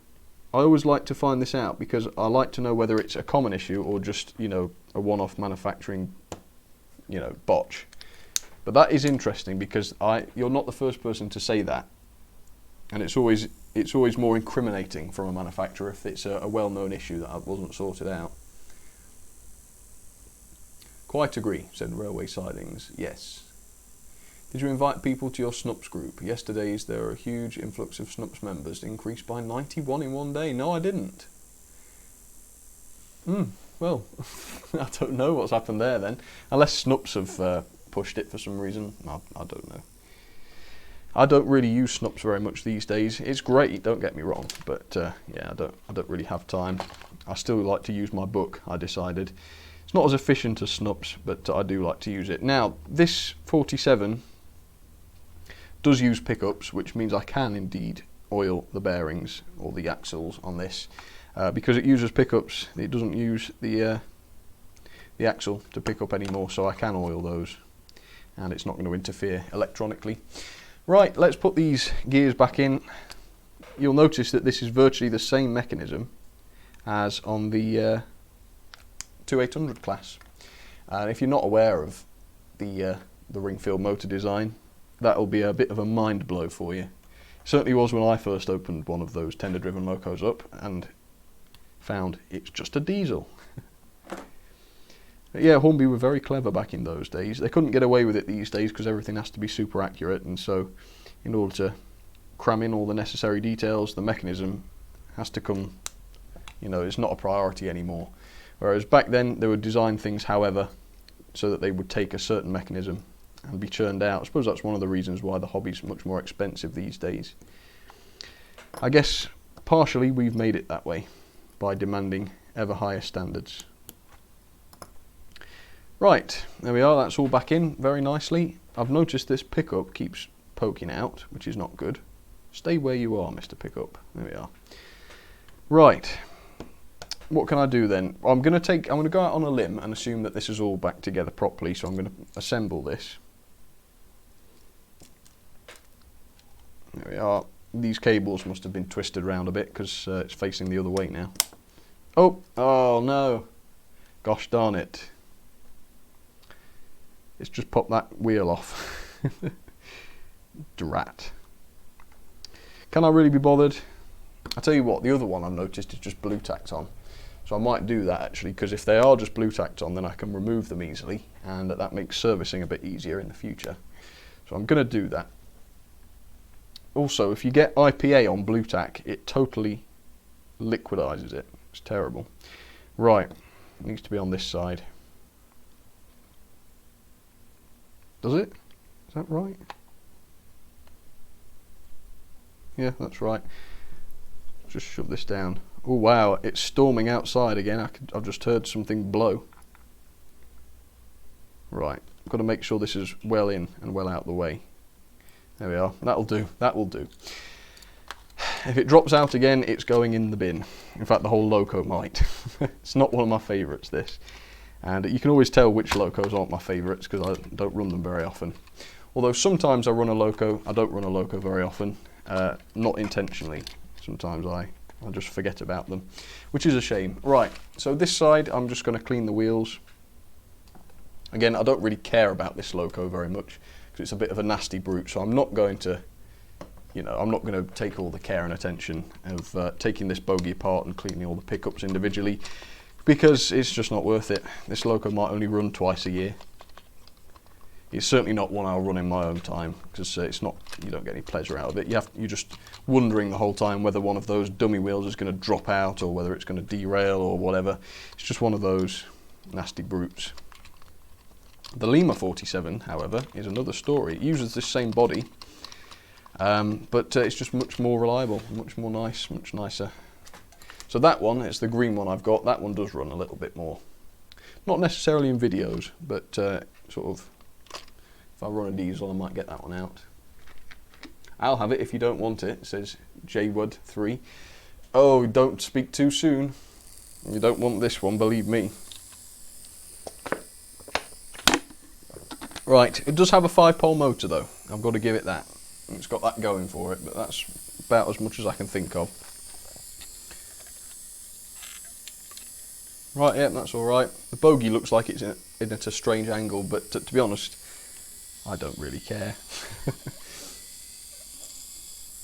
I always like to find this out because I like to know whether it's a common issue or just, you know, a one-off manufacturing, you know, botch. But that is interesting because you're not the first person to say that. And it's always more incriminating from a manufacturer if it's a well-known issue that wasn't sorted out. Quite agree, said Railway Sidings. Yes. Did you invite people to your SNUPS group? Yesterday's there were a huge influx of SNUPS members, increased by 91 in one day. No, I didn't. Well, I don't know what's happened there then. Unless SNUPS have pushed it for some reason. I don't know. I don't really use SNUPS very much these days. It's great, don't get me wrong, but yeah, I don't really have time. I still like to use my book, I decided. It's not as efficient as SNUPS, but I do like to use it. Now, this 47 does use pickups, which means I can indeed oil the bearings or the axles on this. Because it uses pickups, it doesn't use the axle to pick up anymore, so I can oil those. And it's not going to interfere electronically. Right, let's put these gears back in. You'll notice that this is virtually the same mechanism as on the 2800 class. And if you're not aware of the Ringfield motor design, that'll be a bit of a mind blow for you. It certainly was when I first opened one of those tender-driven locos up and found it's just a diesel. Yeah, Hornby were very clever back in those days. They couldn't get away with it these days because everything has to be super accurate, and so in order to cram in all the necessary details, the mechanism has to come, you know, it's not a priority anymore. Whereas back then they would design things, however, so that they would take a certain mechanism and be churned out. I suppose that's one of the reasons why the hobby's much more expensive these days. I guess partially we've made it that way by demanding ever higher standards. Right, there we are, that's all back in very nicely. I've noticed this pickup keeps poking out, which is not good. Stay where you are, Mr. Pickup. There we are. Right, what can I do then? I'm going to go out on a limb and assume that this is all back together properly, so I'm going to assemble this. There we are. These cables must have been twisted around a bit because it's facing the other way now. Oh no. Gosh darn it. It's just popped that wheel off. Drat. Can I really be bothered? I'll tell you what, the other one I've noticed is just blue tacked on. So I might do that actually, because if they are just blue tacked on, then I can remove them easily, and that makes servicing a bit easier in the future. So I'm going to do that. Also, if you get IPA on blue tack, it totally liquidizes it. It's terrible. Right, it needs to be on this side. Does it? Is that right? Yeah, that's right. Just shove this down. Oh wow, it's storming outside again. I've just heard something blow. Right, I've got to make sure this is well in and well out the way. There we are, that'll do, that will do. If it drops out again, it's going in the bin. In fact, the whole loco might. It's not one of my favourites, this. And you can always tell which locos aren't my favourites because I don't run them very often. Although sometimes I run a loco, I don't run a loco very often. Not intentionally. Sometimes I just forget about them, which is a shame. Right, so this side I'm just going to clean the wheels. Again, I don't really care about this loco very much because it's a bit of a nasty brute, so I'm not going to, I'm not going to take all the care and attention of taking this bogie apart and cleaning all the pickups individually, because it's just not worth it. This loco might only run twice a year. It's certainly not one I'll run in my own time, because it's not, you don't get any pleasure out of it. You're just wondering the whole time whether one of those dummy wheels is going to drop out or whether it's going to derail or whatever. It's just one of those nasty brutes. The Lima 47, however, is another story. It uses this same body, but it's just much more reliable, much more nice, much nicer. So that one, it's the green one I've got, that one does run a little bit more. Not necessarily in videos, but sort of, if I run a diesel I might get that one out. I'll have it if you don't want it, says JWud3. Oh, don't speak too soon. You don't want this one, believe me. Right, it does have a 5-pole motor though, I've got to give it that. It's got that going for it, but that's about as much as I can think of. Right, yeah, that's alright. The bogie looks like it's in at a strange angle, but to be honest, I don't really care.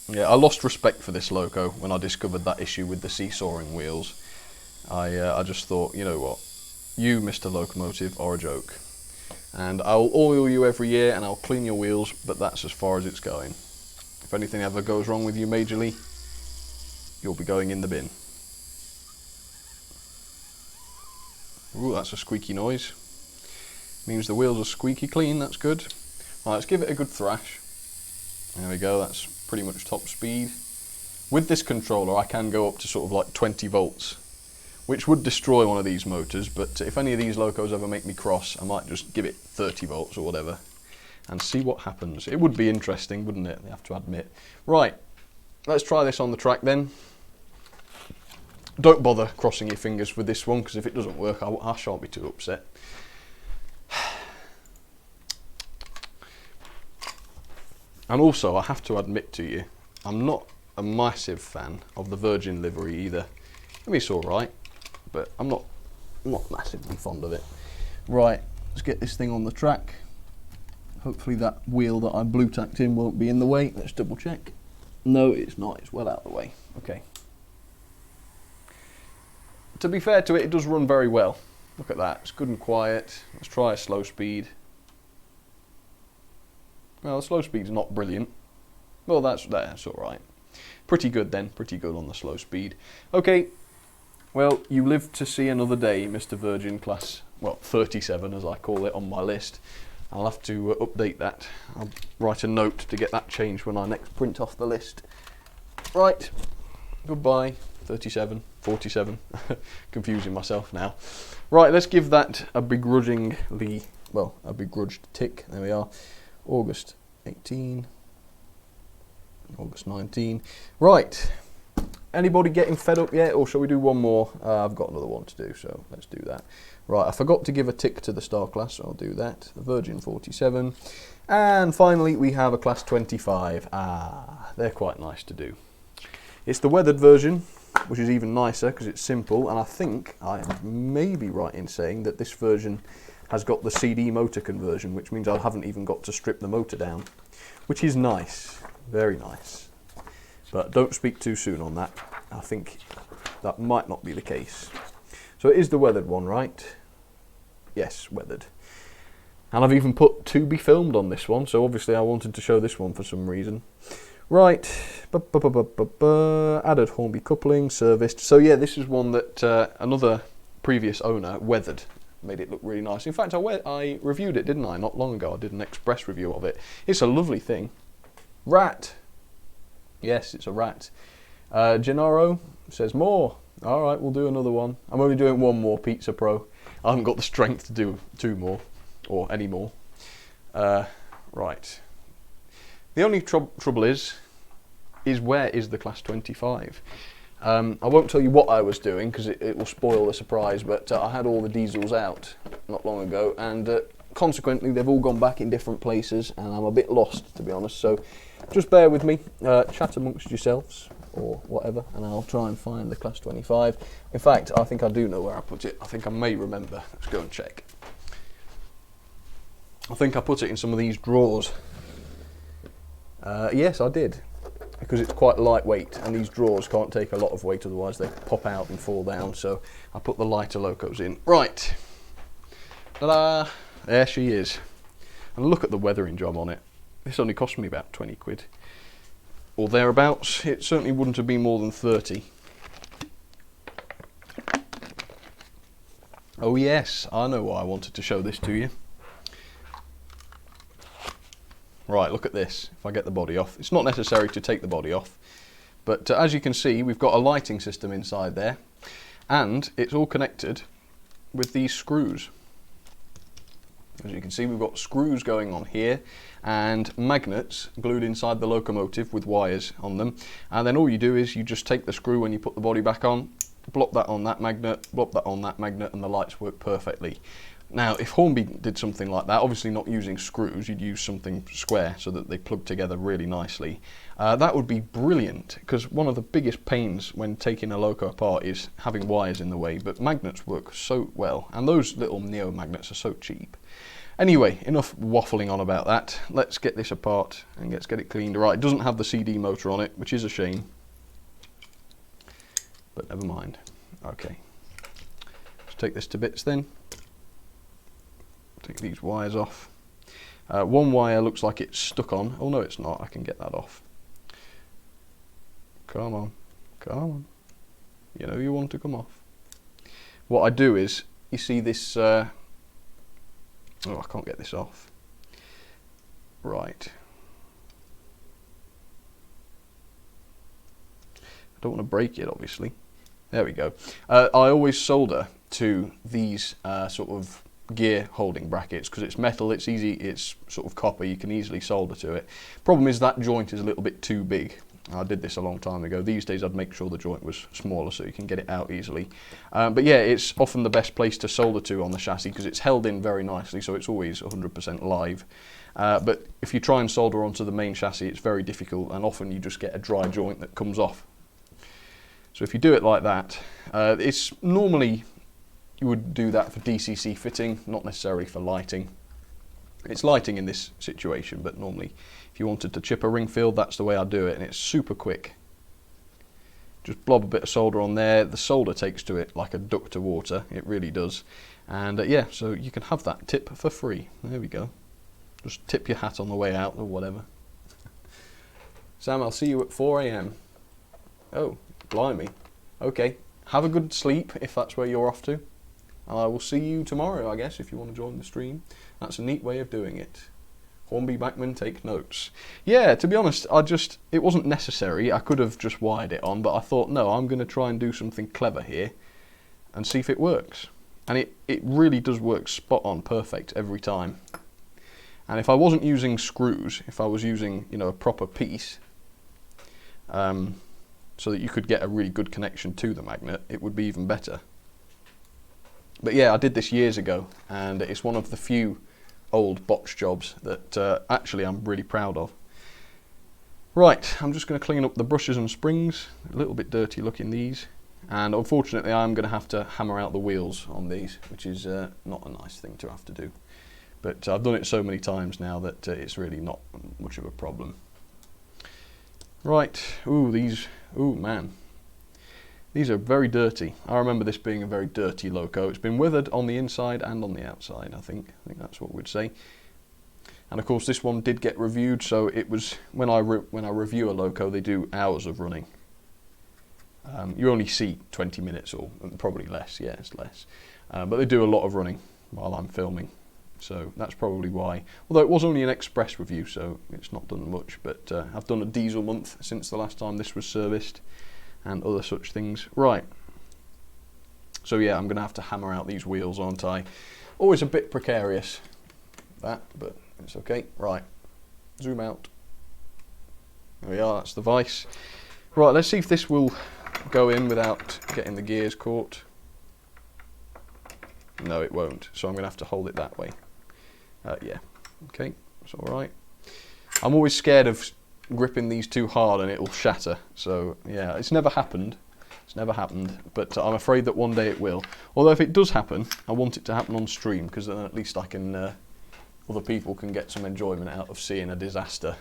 Yeah, I lost respect for this loco when I discovered that issue with the seesawing wheels. I just thought, you know what, you, Mr. Locomotive, are a joke. And I'll oil you every year and I'll clean your wheels, but that's as far as it's going. If anything ever goes wrong with you majorly, you'll be going in the bin. Ooh, that's a squeaky noise. Means the wheels are squeaky clean, that's good. Right, let's give it a good thrash. There we go, that's pretty much top speed. With this controller I can go up to sort of like 20 volts. Which would destroy one of these motors, but if any of these locos ever make me cross, I might just give it 30 volts or whatever and see what happens. It would be interesting, wouldn't it? I have to admit. Right, let's try this on the track then. Don't bother crossing your fingers with this one, because if it doesn't work, I shan't be too upset. And also, I have to admit to you, I'm not a massive fan of the Virgin livery either. I mean, it's alright, but I'm not massively fond of it. Right, let's get this thing on the track. Hopefully that wheel that I blue tacked in won't be in the way. Let's double check. No, it's not, it's well out of the way. Okay. To be fair to it, it does run very well. Look at that, it's good and quiet. Let's try a slow speed. Well, the slow speed's not brilliant. Well, that's alright. Pretty good then, pretty good on the slow speed. Okay. Well, you live to see another day, Mr. Virgin Class, well, 37 as I call it on my list. I'll have to update that. I'll write a note to get that changed when I next print off the list. Right, goodbye, 37, 47, confusing myself now. Right, let's give that a begrudgingly, well, a begrudged tick, there we are. August 18, August 19. Right, anybody getting fed up yet, or shall we do one more? I've got another one to do, so let's do that. Right, I forgot to give a tick to the star class, so I'll do that. The Virgin 47. And finally, we have a class 25. They're quite nice to do. It's the weathered version, which is even nicer because it's simple, and I think I may be right in saying that this version has got the CD motor conversion, which means I haven't even got to strip the motor down, which is nice, very nice. But don't speak too soon on that. I think that might not be the case. So it is the weathered one, right? Yes, weathered. And I've even put to be filmed on this one, so obviously I wanted to show this one for some reason. Right, added Hornby coupling, serviced. So yeah, this is one that another previous owner weathered, made it look really nice. In fact, I reviewed it, didn't I? Not long ago, I did an express review of it. It's a lovely thing. Rat. Yes, it's a rat. Gennaro says more. All right, we'll do another one. I'm only doing one more Pizza Pro. I haven't got the strength to do 2 more, or any more. Right. The only trouble is where is the class 25? I won't tell you what I was doing because it will spoil the surprise, but I had all the diesels out not long ago, and consequently they've all gone back in different places, and I'm a bit lost, to be honest. So just bear with me, chat amongst yourselves or whatever, and I'll try and find the class 25. In fact, I think I do know where I put it. I think I may remember. Let's go and check. I think I put it in some of these drawers. Yes, I did, because it's quite lightweight, and these drawers can't take a lot of weight, otherwise they pop out and fall down. So I put the lighter locos in. Right, ta-da! There she is. And look at the weathering job on it. This only cost me about 20 quid, or thereabouts. It certainly wouldn't have been more than 30. Oh yes, I know why I wanted to show this to you. Right, look at this, if I get the body off. It's not necessary to take the body off, but as you can see, we've got a lighting system inside there, and it's all connected with these screws. As you can see, we've got screws going on here, and magnets glued inside the locomotive with wires on them, and then all you do is you just take the screw when you put the body back on, blop that on that magnet, blop that on that magnet, and the lights work perfectly. Now, if Hornby did something like that, obviously not using screws, you'd use something square so that they plug together really nicely. That would be brilliant, because one of the biggest pains when taking a loco apart is having wires in the way, but magnets work so well, and those little neo magnets are so cheap. Anyway, enough waffling on about that. Let's get this apart and let's get it cleaned. Right, it doesn't have the CD motor on it, which is a shame, but never mind. Okay, let's take this to bits then. Take these wires off. One wire looks like it's stuck on. Oh no, it's not. I can get that off. Come on, come on. You know you want to come off. What I do is, you see this... oh, I can't get this off. Right. I don't want to break it, obviously. There we go. I always solder to these sort of gear holding brackets because it's metal, it's easy, it's sort of copper, you can easily solder to it. Problem is that joint is a little bit too big. I did this a long time ago. These days I'd make sure the joint was smaller so you can get it out easily. But yeah, it's often the best place to solder to on the chassis because it's held in very nicely, so it's always 100% live. But if you try and solder onto the main chassis, it's very difficult, and often you just get a dry joint that comes off. So if you do it like that, it's normally you would do that for DCC fitting, not necessarily for lighting. It's lighting in this situation, but normally if you wanted to chip a ring field, that's the way I do it, and it's super quick. Just blob a bit of solder on there. The solder takes to it like a duck to water, it really does. And yeah, so you can have that tip for free. There we go. Just tip your hat on the way out or whatever. Sam, I'll see you at 4 AM. Oh, blimey. Okay, have a good sleep if that's where you're off to. I will see you tomorrow, I guess, if you want to join the stream. That's a neat way of doing it. Hornby Backman, take notes. Yeah, to be honest, it wasn't necessary. I could have just wired it on, but I thought, no, I'm going to try and do something clever here and see if it works. And it really does work spot on, perfect every time. And if I wasn't using screws, if I was using, a proper piece, so that you could get a really good connection to the magnet, it would be even better. But yeah, I did this years ago, and it's one of the few old botch jobs that actually I'm really proud of. Right, I'm just going to clean up the brushes and springs. A little bit dirty looking, these. And unfortunately I'm going to have to hammer out the wheels on these, which is not a nice thing to have to do. But I've done it so many times now that it's really not much of a problem. Right, ooh, man. These are very dirty. I remember this being a very dirty loco. It's been withered on the inside and on the outside, I think. I think that's what we'd say. And of course this one did get reviewed, so it was, when I review a loco, they do hours of running. You only see 20 minutes, or probably less, yeah, it's less. But they do a lot of running while I'm filming. So that's probably why. Although it was only an express review, so it's not done much. But I've done a diesel month since the last time this was serviced, and other such things. Right. So yeah, I'm going to have to hammer out these wheels, aren't I? Always a bit precarious, that, but it's okay. Right. Zoom out. There we are, that's the vise. Right, let's see if this will go in without getting the gears caught. No, it won't, so I'm going to have to hold it that way. Yeah, okay, that's alright. I'm always scared of gripping these too hard and it'll shatter, so yeah, it's never happened, but I'm afraid that one day it will. Although if it does happen, I want it to happen on stream, because then at least I can, other people can get some enjoyment out of seeing a disaster.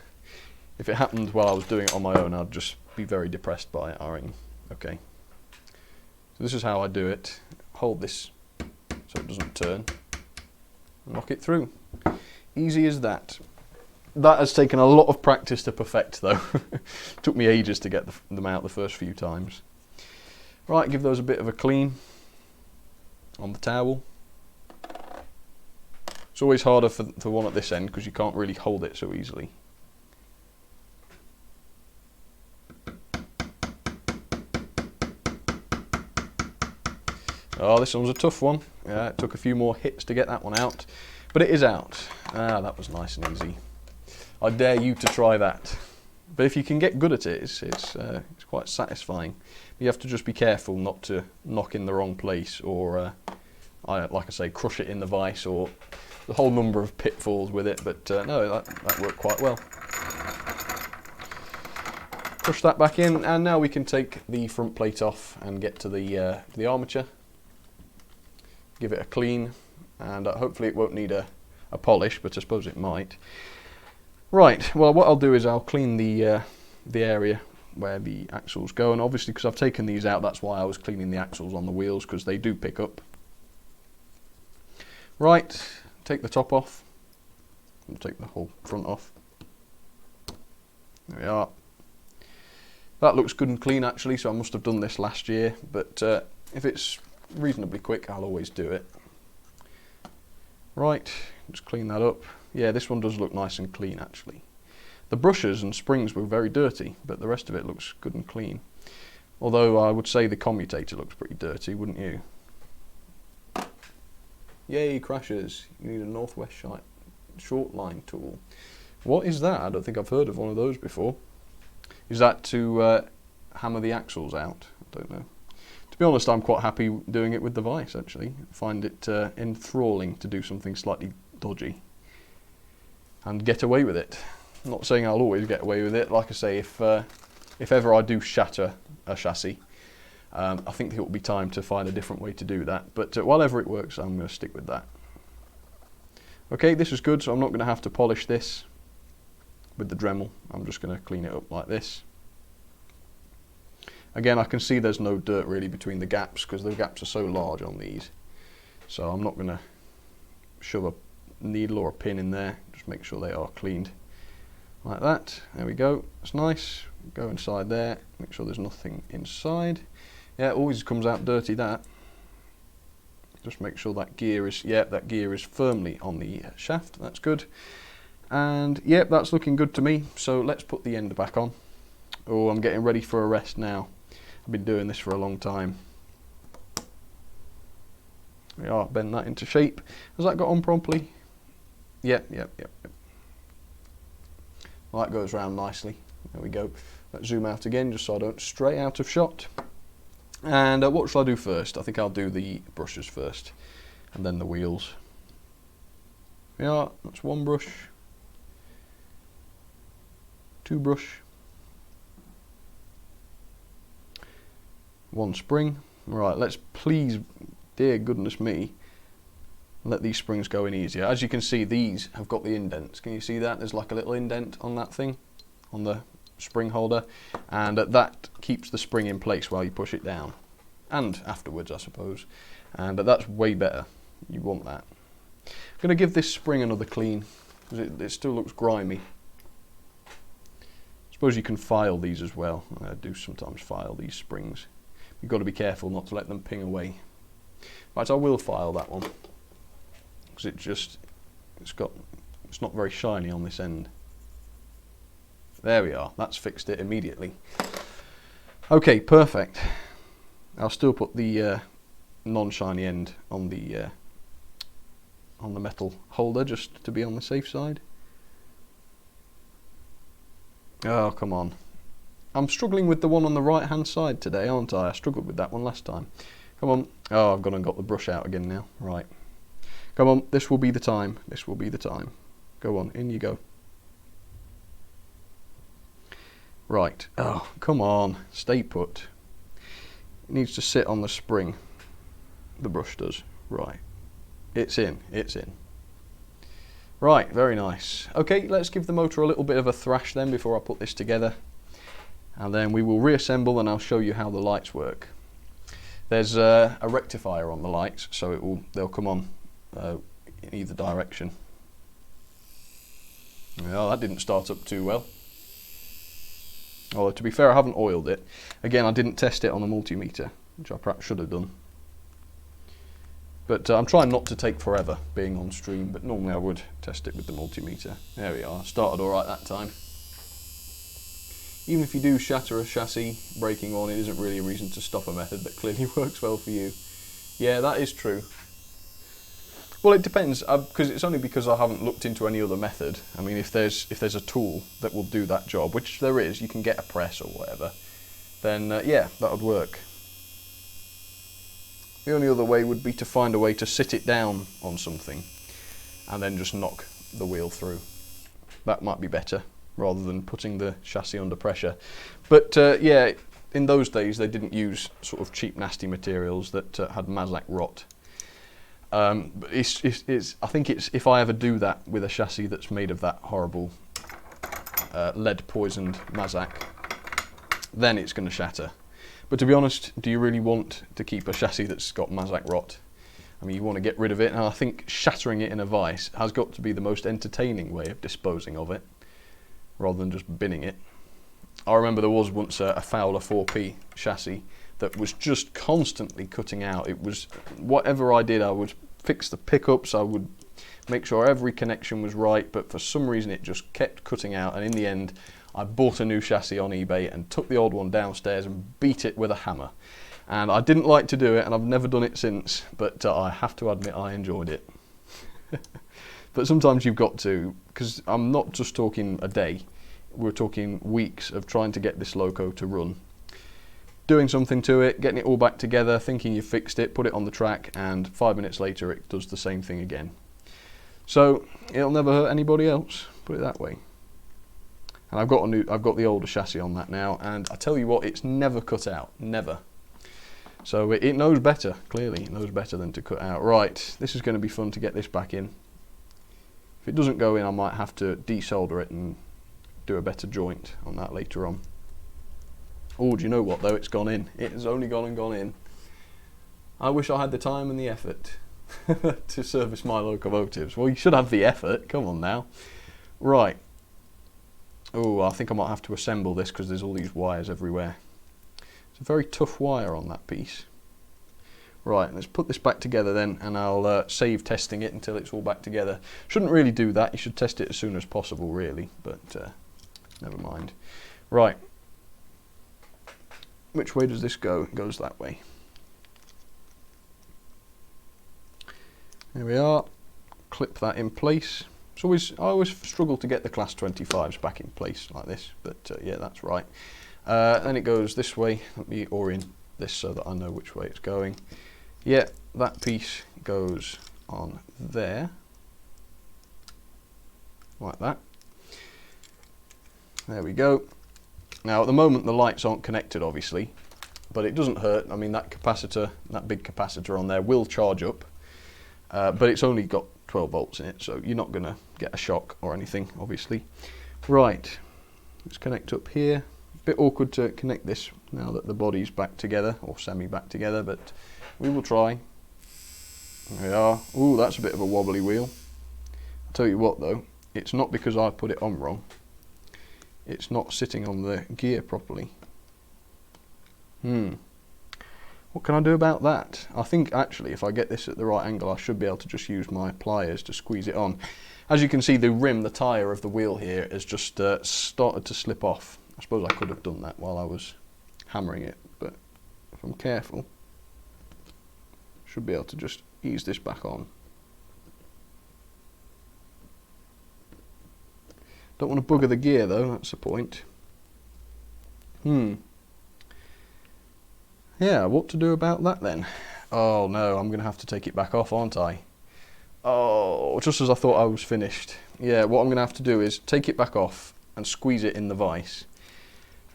If it happened while I was doing it on my own, I'd just be very depressed by it, I reckon. Okay, so this is how I do it. Hold this so it doesn't turn, and knock it through. Easy as that. That has taken a lot of practice to perfect though. Took me ages to get them out the first few times. Right, give those a bit of a clean on the towel. It's always harder for the one at this end because you can't really hold it so easily. Oh, this one's a tough one. Yeah, it took a few more hits to get that one out, but it is out. Ah, that was nice and easy. I dare you to try that. But if you can get good at it, it's quite satisfying. You have to just be careful not to knock in the wrong place, or like I say, crush it in the vise, or the whole number of pitfalls with it. But no, that worked quite well. Push that back in, and now we can take the front plate off and get to the armature. Give it a clean, and hopefully it won't need a polish, but I suppose it might. Right, well what I'll do is I'll clean the area where the axles go, and obviously because I've taken these out, that's why I was cleaning the axles on the wheels, because they do pick up. Right, take the top off, and take the whole front off. There we are. That looks good and clean actually, so I must have done this last year, but if it's reasonably quick, I'll always do it. Right, just clean that up. Yeah, this one does look nice and clean actually. The brushes and springs were very dirty, but the rest of it looks good and clean. Although I would say the commutator looks pretty dirty, wouldn't you? Yay, crashes. You need a Northwest short line tool. What is that? I don't think I've heard of one of those before. Is that to hammer the axles out? I don't know. To be honest, I'm quite happy doing it with the vise actually. I find it enthralling to do something slightly dodgy and get away with it. I'm not saying I'll always get away with it. Like I say, if ever I do shatter a chassis, I think it will be time to find a different way to do that. But whatever it works, I'm going to stick with that. Okay, this is good, so I'm not going to have to polish this with the Dremel. I'm just going to clean it up like this. Again, I can see there's no dirt really between the gaps because the gaps are so large on these. So I'm not going to shove a needle or a pin in there. Just make sure they are cleaned like that. There we go. It's nice. Go inside there. Make sure there's nothing inside. Yeah, it always comes out dirty, that. Just make sure that gear is, yeah, that gear is firmly on the shaft. That's good. And yep, that's looking good to me. So let's put the end back on. Oh, I'm getting ready for a rest now. I've been doing this for a long time. We are, bend that into shape. Has that got on properly? Yep. Well, that goes round nicely. There we go. Let's zoom out again just so I don't stray out of shot. And what shall I do first? I think I'll do the brushes first and then the wheels. Yeah, that's one brush. Two brush. One spring. Right, let's please, dear goodness me, let these springs go in easier. As you can see, these have got the indents. Can you see that? There's like a little indent on that thing, on the spring holder, and that keeps the spring in place while you push it down, and afterwards, I suppose. But that's way better. You want that. I'm going to give this spring another clean, because it still looks grimy. I suppose you can file these as well. I do sometimes file these springs. You've got to be careful not to let them ping away. Right, I will file that one, because it's not very shiny on this end. There we are, that's fixed it immediately. Okay, perfect. I'll still put the non-shiny end on the metal holder just to be on the safe side. Oh, come on. I'm struggling with the one on the right hand side today, aren't I? I struggled with that one last time. Come on. Oh, I've gone and got the brush out again now. Right. Come on, this will be the time. This will be the time. Go on, in you go. Right. Oh, come on. Stay put. It needs to sit on the spring. The brush does. Right. It's in. It's in. Right, very nice. Okay, let's give the motor a little bit of a thrash then before I put this together. And then we will reassemble and I'll show you how the lights work. There's a rectifier on the lights, so they'll come on in either direction. Well, that didn't start up too well. Although, to be fair, I haven't oiled it. Again, I didn't test it on the multimeter, which I perhaps should have done. But I'm trying not to take forever being on stream, but normally I would test it with the multimeter. There we are, started alright that time. Even if you do shatter a chassis breaking on, it isn't really a reason to stop a method that clearly works well for you. Yeah, that is true. Well, it depends, because it's only because I haven't looked into any other method. I mean, if there's a tool that will do that job, which there is, you can get a press or whatever, then yeah, that would work. The only other way would be to find a way to sit it down on something and then just knock the wheel through. That might be better, rather than putting the chassis under pressure. But yeah, in those days they didn't use sort of cheap, nasty materials that had Mazak rot. But I think it's if I ever do that with a chassis that's made of that horrible lead poisoned Mazak, then it's going to shatter. But to be honest, do you really want to keep a chassis that's got Mazak rot? I mean, you want to get rid of it, and I think shattering it in a vise has got to be the most entertaining way of disposing of it, rather than just binning it. I remember there was once a Fowler 4P chassis that was just constantly cutting out. It was, whatever I did, I would fix the pickups, I would make sure every connection was right, but for some reason it just kept cutting out, and in the end I bought a new chassis on eBay and took the old one downstairs and beat it with a hammer. And I didn't like to do it, and I've never done it since, but I have to admit I enjoyed it. But sometimes you've got to, because I'm not just talking a day, we're talking weeks of trying to get this loco to run. Doing something to it, getting it all back together, thinking you've fixed it, put it on the track, and 5 minutes later it does the same thing again. So it'll never hurt anybody else, put it that way. And I've got the older chassis on that now, and I tell you what, it's never cut out, never. So it knows better, clearly, it knows better than to cut out. Right, this is going to be fun to get this back in. If it doesn't go in, I might have to desolder it and do a better joint on that later on. Oh, do you know what though? It's gone in. It has only gone in. I wish I had the time and the effort to service my locomotives. Well, you should have the effort. Come on now. Right. Oh, I think I might have to assemble this because there's all these wires everywhere. It's a very tough wire on that piece. Right, let's put this back together then, and I'll save testing it until it's all back together. Shouldn't really do that, you should test it as soon as possible really, but never mind. Right, which way does this go? It goes that way. There we are, clip that in place. I always struggle to get the class 25s back in place like this, but yeah, that's right. Then it goes this way. Let me orient this so that I know which way it's going. Yeah, that piece goes on there, like that. There we go. Now at the moment the lights aren't connected obviously, but it doesn't hurt. I mean, that capacitor, that big capacitor on there will charge up, but it's only got 12 volts in it, so you're not going to get a shock or anything obviously. Right, let's connect up here. A bit awkward to connect this now that the body's back together, or semi back together, but we will try. There we are. Ooh, that's a bit of a wobbly wheel. I'll tell you what though, it's not because I put it on wrong. It's not sitting on the gear properly. What can I do about that? I think actually if I get this at the right angle I should be able to just use my pliers to squeeze it on. As you can see, the rim, the tyre of the wheel here has just started to slip off. I suppose I could have done that while I was hammering it, but if I'm careful, should be able to just ease this back on. Don't want to bugger the gear though, that's the point. Yeah, what to do about that then? Oh no, I'm going to have to take it back off, aren't I? Oh, just as I thought I was finished. Yeah, what I'm going to have to do is take it back off and squeeze it in the vise,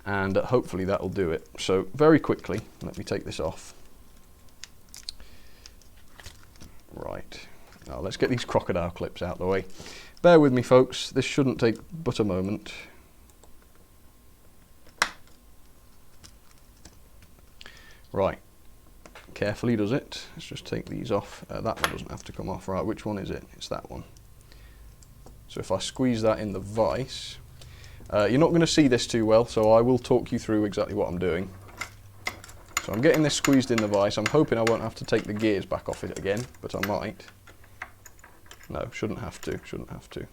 and hopefully that'll do it. So very quickly, let me take this off. Right, now let's get these crocodile clips out of the way. Bear with me folks, this shouldn't take but a moment. Right, carefully does it. Let's just take these off. That one doesn't have to come off. Right, which one is it? It's that one. So if I squeeze that in the vise, you're not going to see this too well, so I will talk you through exactly what I'm doing. So I'm getting this squeezed in the vise. I'm hoping I won't have to take the gears back off it again, but I might. No, shouldn't have to, shouldn't have to. In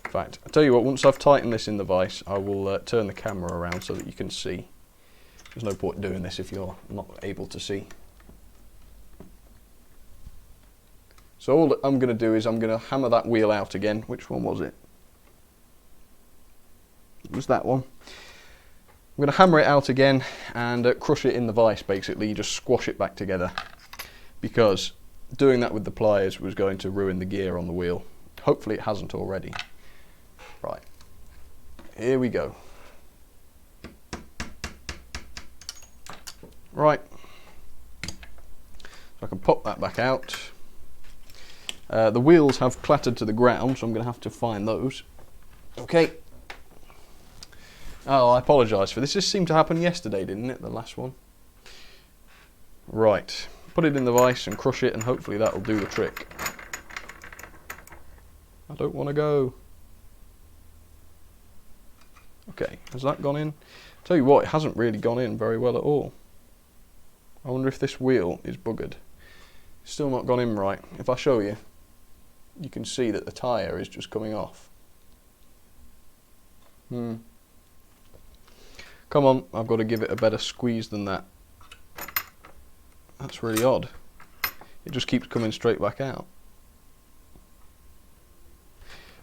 fact, I'll tell you what, once I've tightened this in the vise, I will turn the camera around so that you can see. There's no point doing this if you're not able to see. So all that I'm going to do is I'm going to hammer that wheel out again. Which one was it? It was that one. I'm going to hammer it out again and crush it in the vise basically, just squash it back together, because doing that with the pliers was going to ruin the gear on the wheel. Hopefully it hasn't already. Right, here we go. Right, so I can pop that back out. The wheels have clattered to the ground, so I'm going to have to find those. Okay. Oh, I apologise for this. This seemed to happen yesterday, didn't it? The last one. Right, put it in the vise and crush it, and hopefully that'll do the trick. I don't want to go. Okay, has that gone in? Tell you what, it hasn't really gone in very well at all. I wonder if this wheel is buggered. It's still not gone in right. If I show you, you can see that the tyre is just coming off. Come on, I've got to give it a better squeeze than that. That's really odd. It just keeps coming straight back out.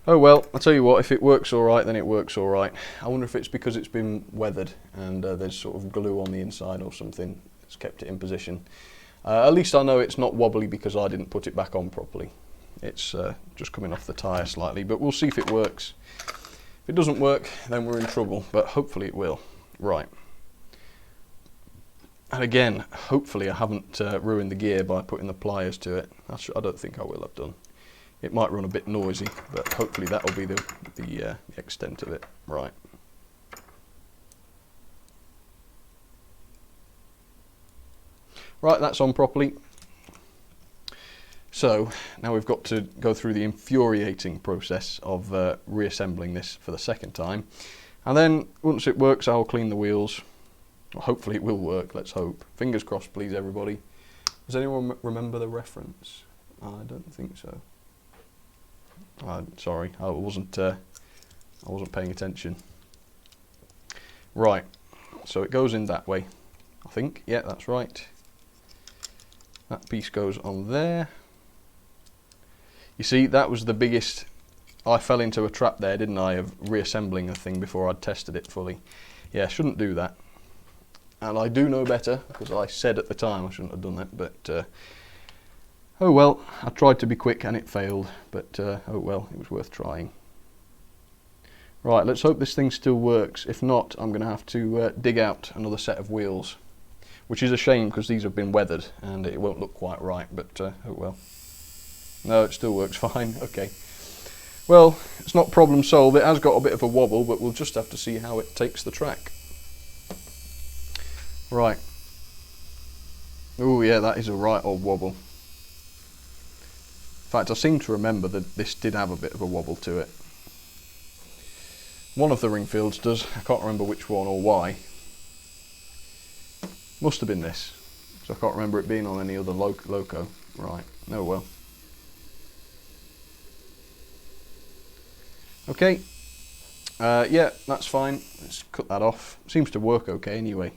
Oh well, I'll tell you what, if it works alright, then it works alright. I wonder if it's because it's been weathered and there's sort of glue on the inside or something that's kept it in position. At least I know it's not wobbly because I didn't put it back on properly. It's just coming off the tyre slightly, but we'll see if it works. If it doesn't work, then we're in trouble, but hopefully it will. Right. And again, hopefully I haven't ruined the gear by putting the pliers to it. I don't think I will have done. It might run a bit noisy, but hopefully that'll be the extent of it. Right. Right, that's on properly. So now we've got to go through the infuriating process of reassembling this for the second time. And then once it works, I'll clean the wheels Well, hopefully it will work, let's hope. Fingers crossed, please, everybody. Does anyone remember the reference? I don't think so. Sorry, I wasn't paying attention. Right, so it goes in that way, I think. Yeah, that's right. That piece goes on there. You see, that was the biggest... I fell into a trap there, didn't I, of reassembling the thing before I'd tested it fully. Yeah, shouldn't do that. And I do know better, because I said at the time I shouldn't have done that, but... oh well, I tried to be quick and it failed, but oh well, it was worth trying. Right, let's hope this thing still works. If not, I'm going to have to dig out another set of wheels, which is a shame because these have been weathered and it won't look quite right, but oh well. No, it still works fine, okay. Well, it's not problem solved. It has got a bit of a wobble, but we'll just have to see how it takes the track. Right. Oh yeah, that is a right old wobble. In fact, I seem to remember that this did have a bit of a wobble to it. One of the ring fields does. I can't remember which one or why. Must have been this. So I can't remember it being on any other loco. Right. Oh well. Okay. Yeah, that's fine. Let's cut that off. Seems to work okay anyway.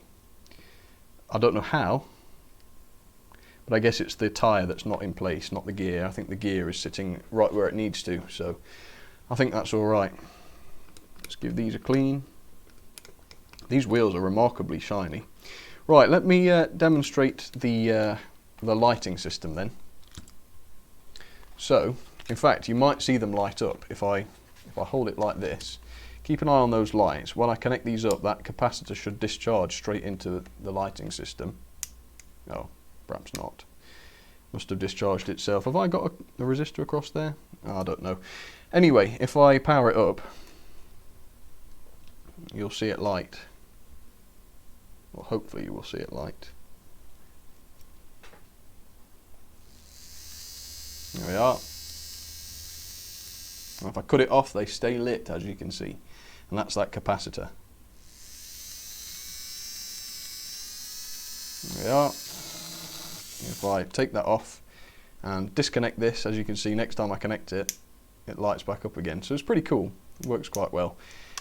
I don't know how. But I guess it's the tyre that's not in place, not the gear. I think the gear is sitting right where it needs to. So I think that's alright. Let's give these a clean. These wheels are remarkably shiny. Right, let me demonstrate the lighting system then. So, in fact, you might see them light up if I hold it like this. Keep an eye on those lights. When I connect these up, that capacitor should discharge straight into the lighting system. Oh, perhaps not. Must have discharged itself. Have I got a resistor across there? Oh, I don't know. Anyway, if I power it up, you'll see it light. Well, hopefully you will see it light. There we are. And if I cut it off, they stay lit, as you can see. And that's that capacitor. There we are. If I take that off and disconnect this, as you can see, next time I connect it, it lights back up again. So it's pretty cool. It works quite well.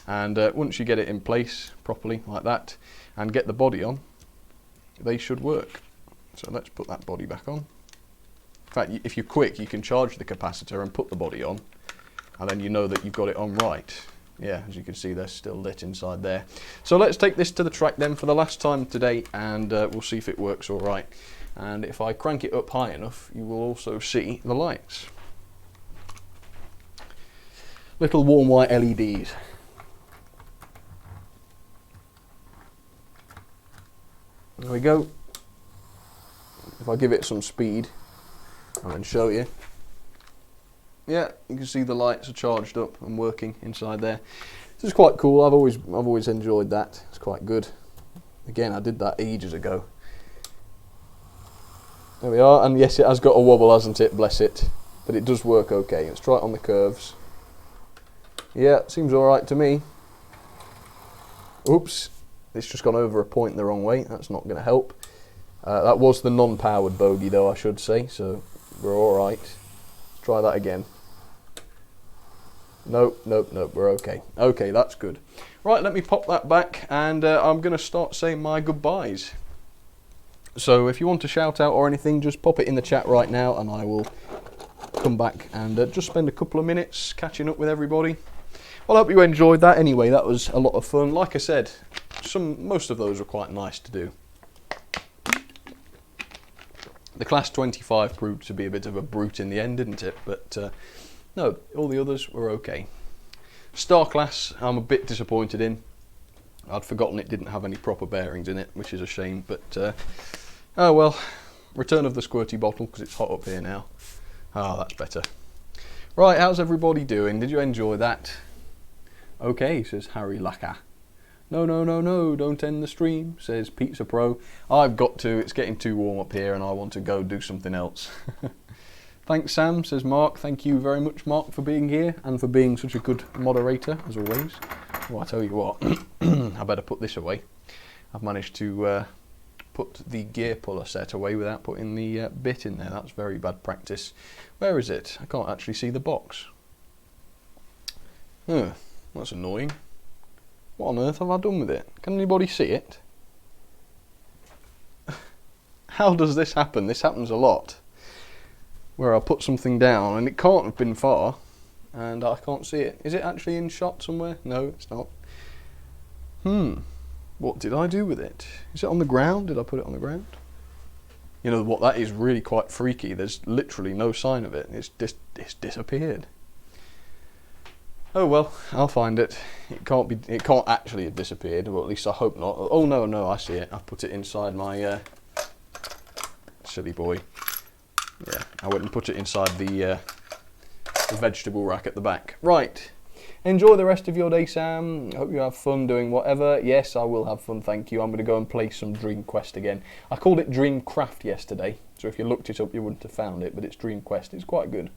And once you get it in place properly, like that, and get the body on, they should work. So let's put that body back on. In fact, if you're quick, you can charge the capacitor and put the body on, and then you know that you've got it on right. Yeah, as you can see, they're still lit inside there. So let's take this to the track then for the last time today, and we'll see if it works all right. And if I crank it up high enough, you will also see the lights. Little warm white LEDs. There we go. If I give it some speed and then show you. Yeah, you can see the lights are charged up and working inside there. This is quite cool. I've always enjoyed that. It's quite good. Again, I did that ages ago. There we are, and yes, it has got a wobble, hasn't it? Bless it. But it does work okay. Let's try it on the curves. Yeah, seems alright to me. Oops. It's just gone over a point the wrong way. That's not going to help. That was the non-powered bogey though, I should say, so we're alright. Let's try that again. Nope, nope, nope, we're okay. Okay, that's good. Right, let me pop that back, and I'm going to start saying my goodbyes. So if you want to shout out or anything, just pop it in the chat right now, and I will come back and just spend a couple of minutes catching up with everybody. Well, I hope you enjoyed that anyway. That was a lot of fun. Like I said, most of those were quite nice to do. The Class 25 proved to be a bit of a brute in the end, didn't it? But no, all the others were okay. Star Class, I'm a bit disappointed in. I'd forgotten it didn't have any proper bearings in it, which is a shame. But oh well, return of the squirty bottle, because it's hot up here now. Ah, that's better. Right, how's everybody doing? Did you enjoy that? Okay, says Harry Lacka. No, no, no, no, don't end the stream, says Pizza Pro. I've got to, it's getting too warm up here and I want to go do something else. Thanks, Sam, says Mark. Thank you very much, Mark, for being here and for being such a good moderator, as always. Well, I tell you what, I better put this away. I've managed to put the gear puller set away without putting the bit in there. That's very bad practice. Where is it? I can't actually see the box. That's annoying. What on earth have I done with it? Can anybody see it? How does this happen? This happens a lot. Where I put something down and it can't have been far and I can't see it. Is it actually in shot somewhere? No, it's not. What did I do with it? Is it on the ground? Did I put it on the ground? You know what, that is really quite freaky. There's literally no sign of it. It's disappeared. Oh well, I'll find it. It can't actually have disappeared, or at least I hope not. Oh no, I see it. I've put it inside my silly boy. Yeah, I went and put it inside the vegetable rack at the back. Right. Enjoy the rest of your day, Sam. Hope you have fun doing whatever. Yes, I will have fun, thank you. I'm going to go and play some Dream Quest again. I called it Dreamcraft yesterday, so if you looked it up you wouldn't have found it, but it's Dream Quest. It's quite good.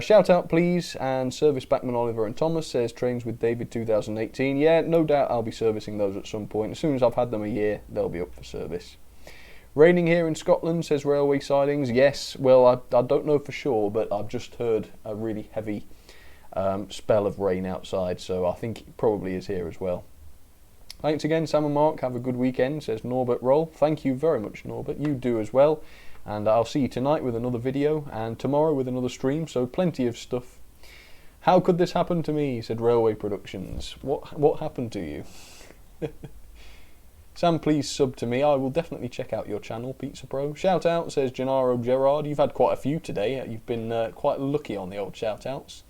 Shout out please, and Service Backman Oliver and Thomas says Trains with David 2018. Yeah, no doubt I'll be servicing those at some point. As soon as I've had them a year, they'll be up for service. Raining here in Scotland, says Railway Sidings. Yes, well, I don't know for sure, but I've just heard a really heavy spell of rain outside, so I think it probably is here as well. Thanks again, Sam and Mark. Have a good weekend, says Norbert Roll. Thank you very much, Norbert. You do as well. And I'll see you tonight with another video, and tomorrow with another stream, so plenty of stuff. How could this happen to me, said Railway Productions. What happened to you? Sam, please sub to me. I will definitely check out your channel, Pizza Pro. Shout out, says Gennaro Gerard. You've had quite a few today. You've been quite lucky on the old shout outs.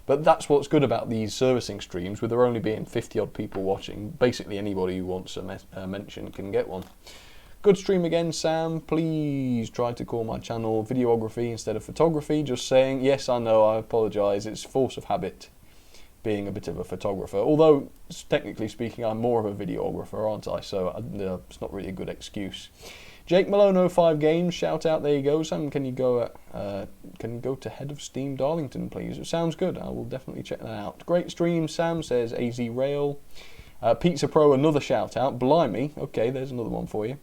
But that's what's good about these servicing streams, with there only being 50 odd people watching. Basically anybody who wants a mention can get one. Good stream again, Sam. Please try to call my channel Videography instead of Photography. Just saying. Yes, I know, I apologise. It's force of habit being a bit of a photographer. Although, technically speaking, I'm more of a videographer, aren't I? So it's not really a good excuse. Jake Malone 05 Games, shout out, there you go. Sam, can you go to Head of Steam Darlington, please? It sounds good. I will definitely check that out. Great stream, Sam, says AZ Rail. Pizza Pro, another shout out. Blimey. Okay, there's another one for you.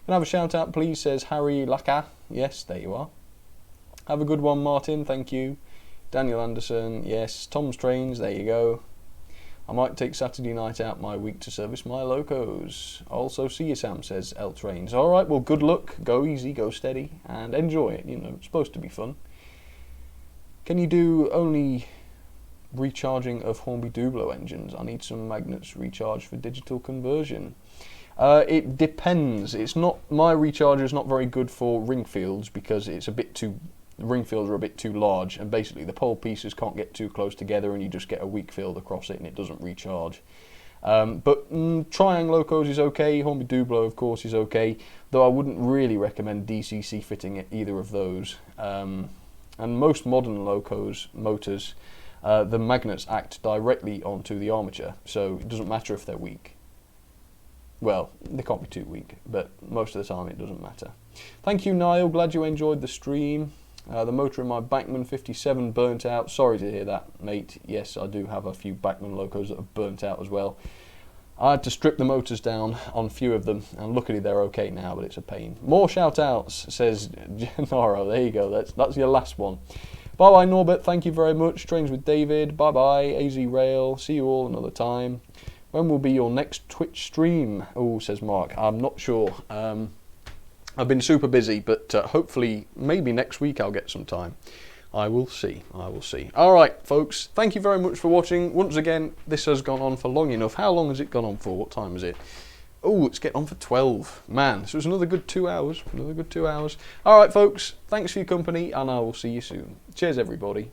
Can I have a shout out, please, says Harry Laka. Yes, there you are. Have a good one, Martin. Thank you. Daniel Anderson. Yes. Tom's Trains. There you go. I might take Saturday night out my week to service my locos. Also, see you, Sam, says L Trains. All right, well, good luck. Go easy, go steady, and enjoy it. You know, it's supposed to be fun. Can you do only recharging of Hornby Dublo engines? I need some magnets recharged for digital conversion. It depends. It's not, my recharger is not very good for ring fields because it's a bit too, the ring fields are a bit too large, and basically the pole pieces can't get too close together and you just get a weak field across it and it doesn't recharge. But Triang Locos is okay, Hornby Dublo of course is okay, though I wouldn't really recommend DCC fitting either of those. And most modern locos, motors, the magnets act directly onto the armature, so it doesn't matter if they're weak. Well, they can't be too weak, but most of the time it doesn't matter. Thank you, Niall. Glad you enjoyed the stream. The motor in my Bachmann 57 burnt out. Sorry to hear that, mate. Yes, I do have a few Bachmann locos that have burnt out as well. I had to strip the motors down on a few of them, and luckily they're okay now, but it's a pain. More shout-outs, says Gennaro. There you go. That's your last one. Bye-bye, Norbert. Thank you very much. Trains with David. Bye-bye, AZ Rail. See you all another time. When will be your next Twitch stream? Oh, says Mark. I'm not sure. I've been super busy, but hopefully, maybe next week I'll get some time. I will see. I will see. All right, folks. Thank you very much for watching. Once again, this has gone on for long enough. How long has it gone on for? What time is it? Oh, it's getting on for 12. Man, so it's another good 2 hours. Another good 2 hours. All right, folks. Thanks for your company, and I will see you soon. Cheers, everybody.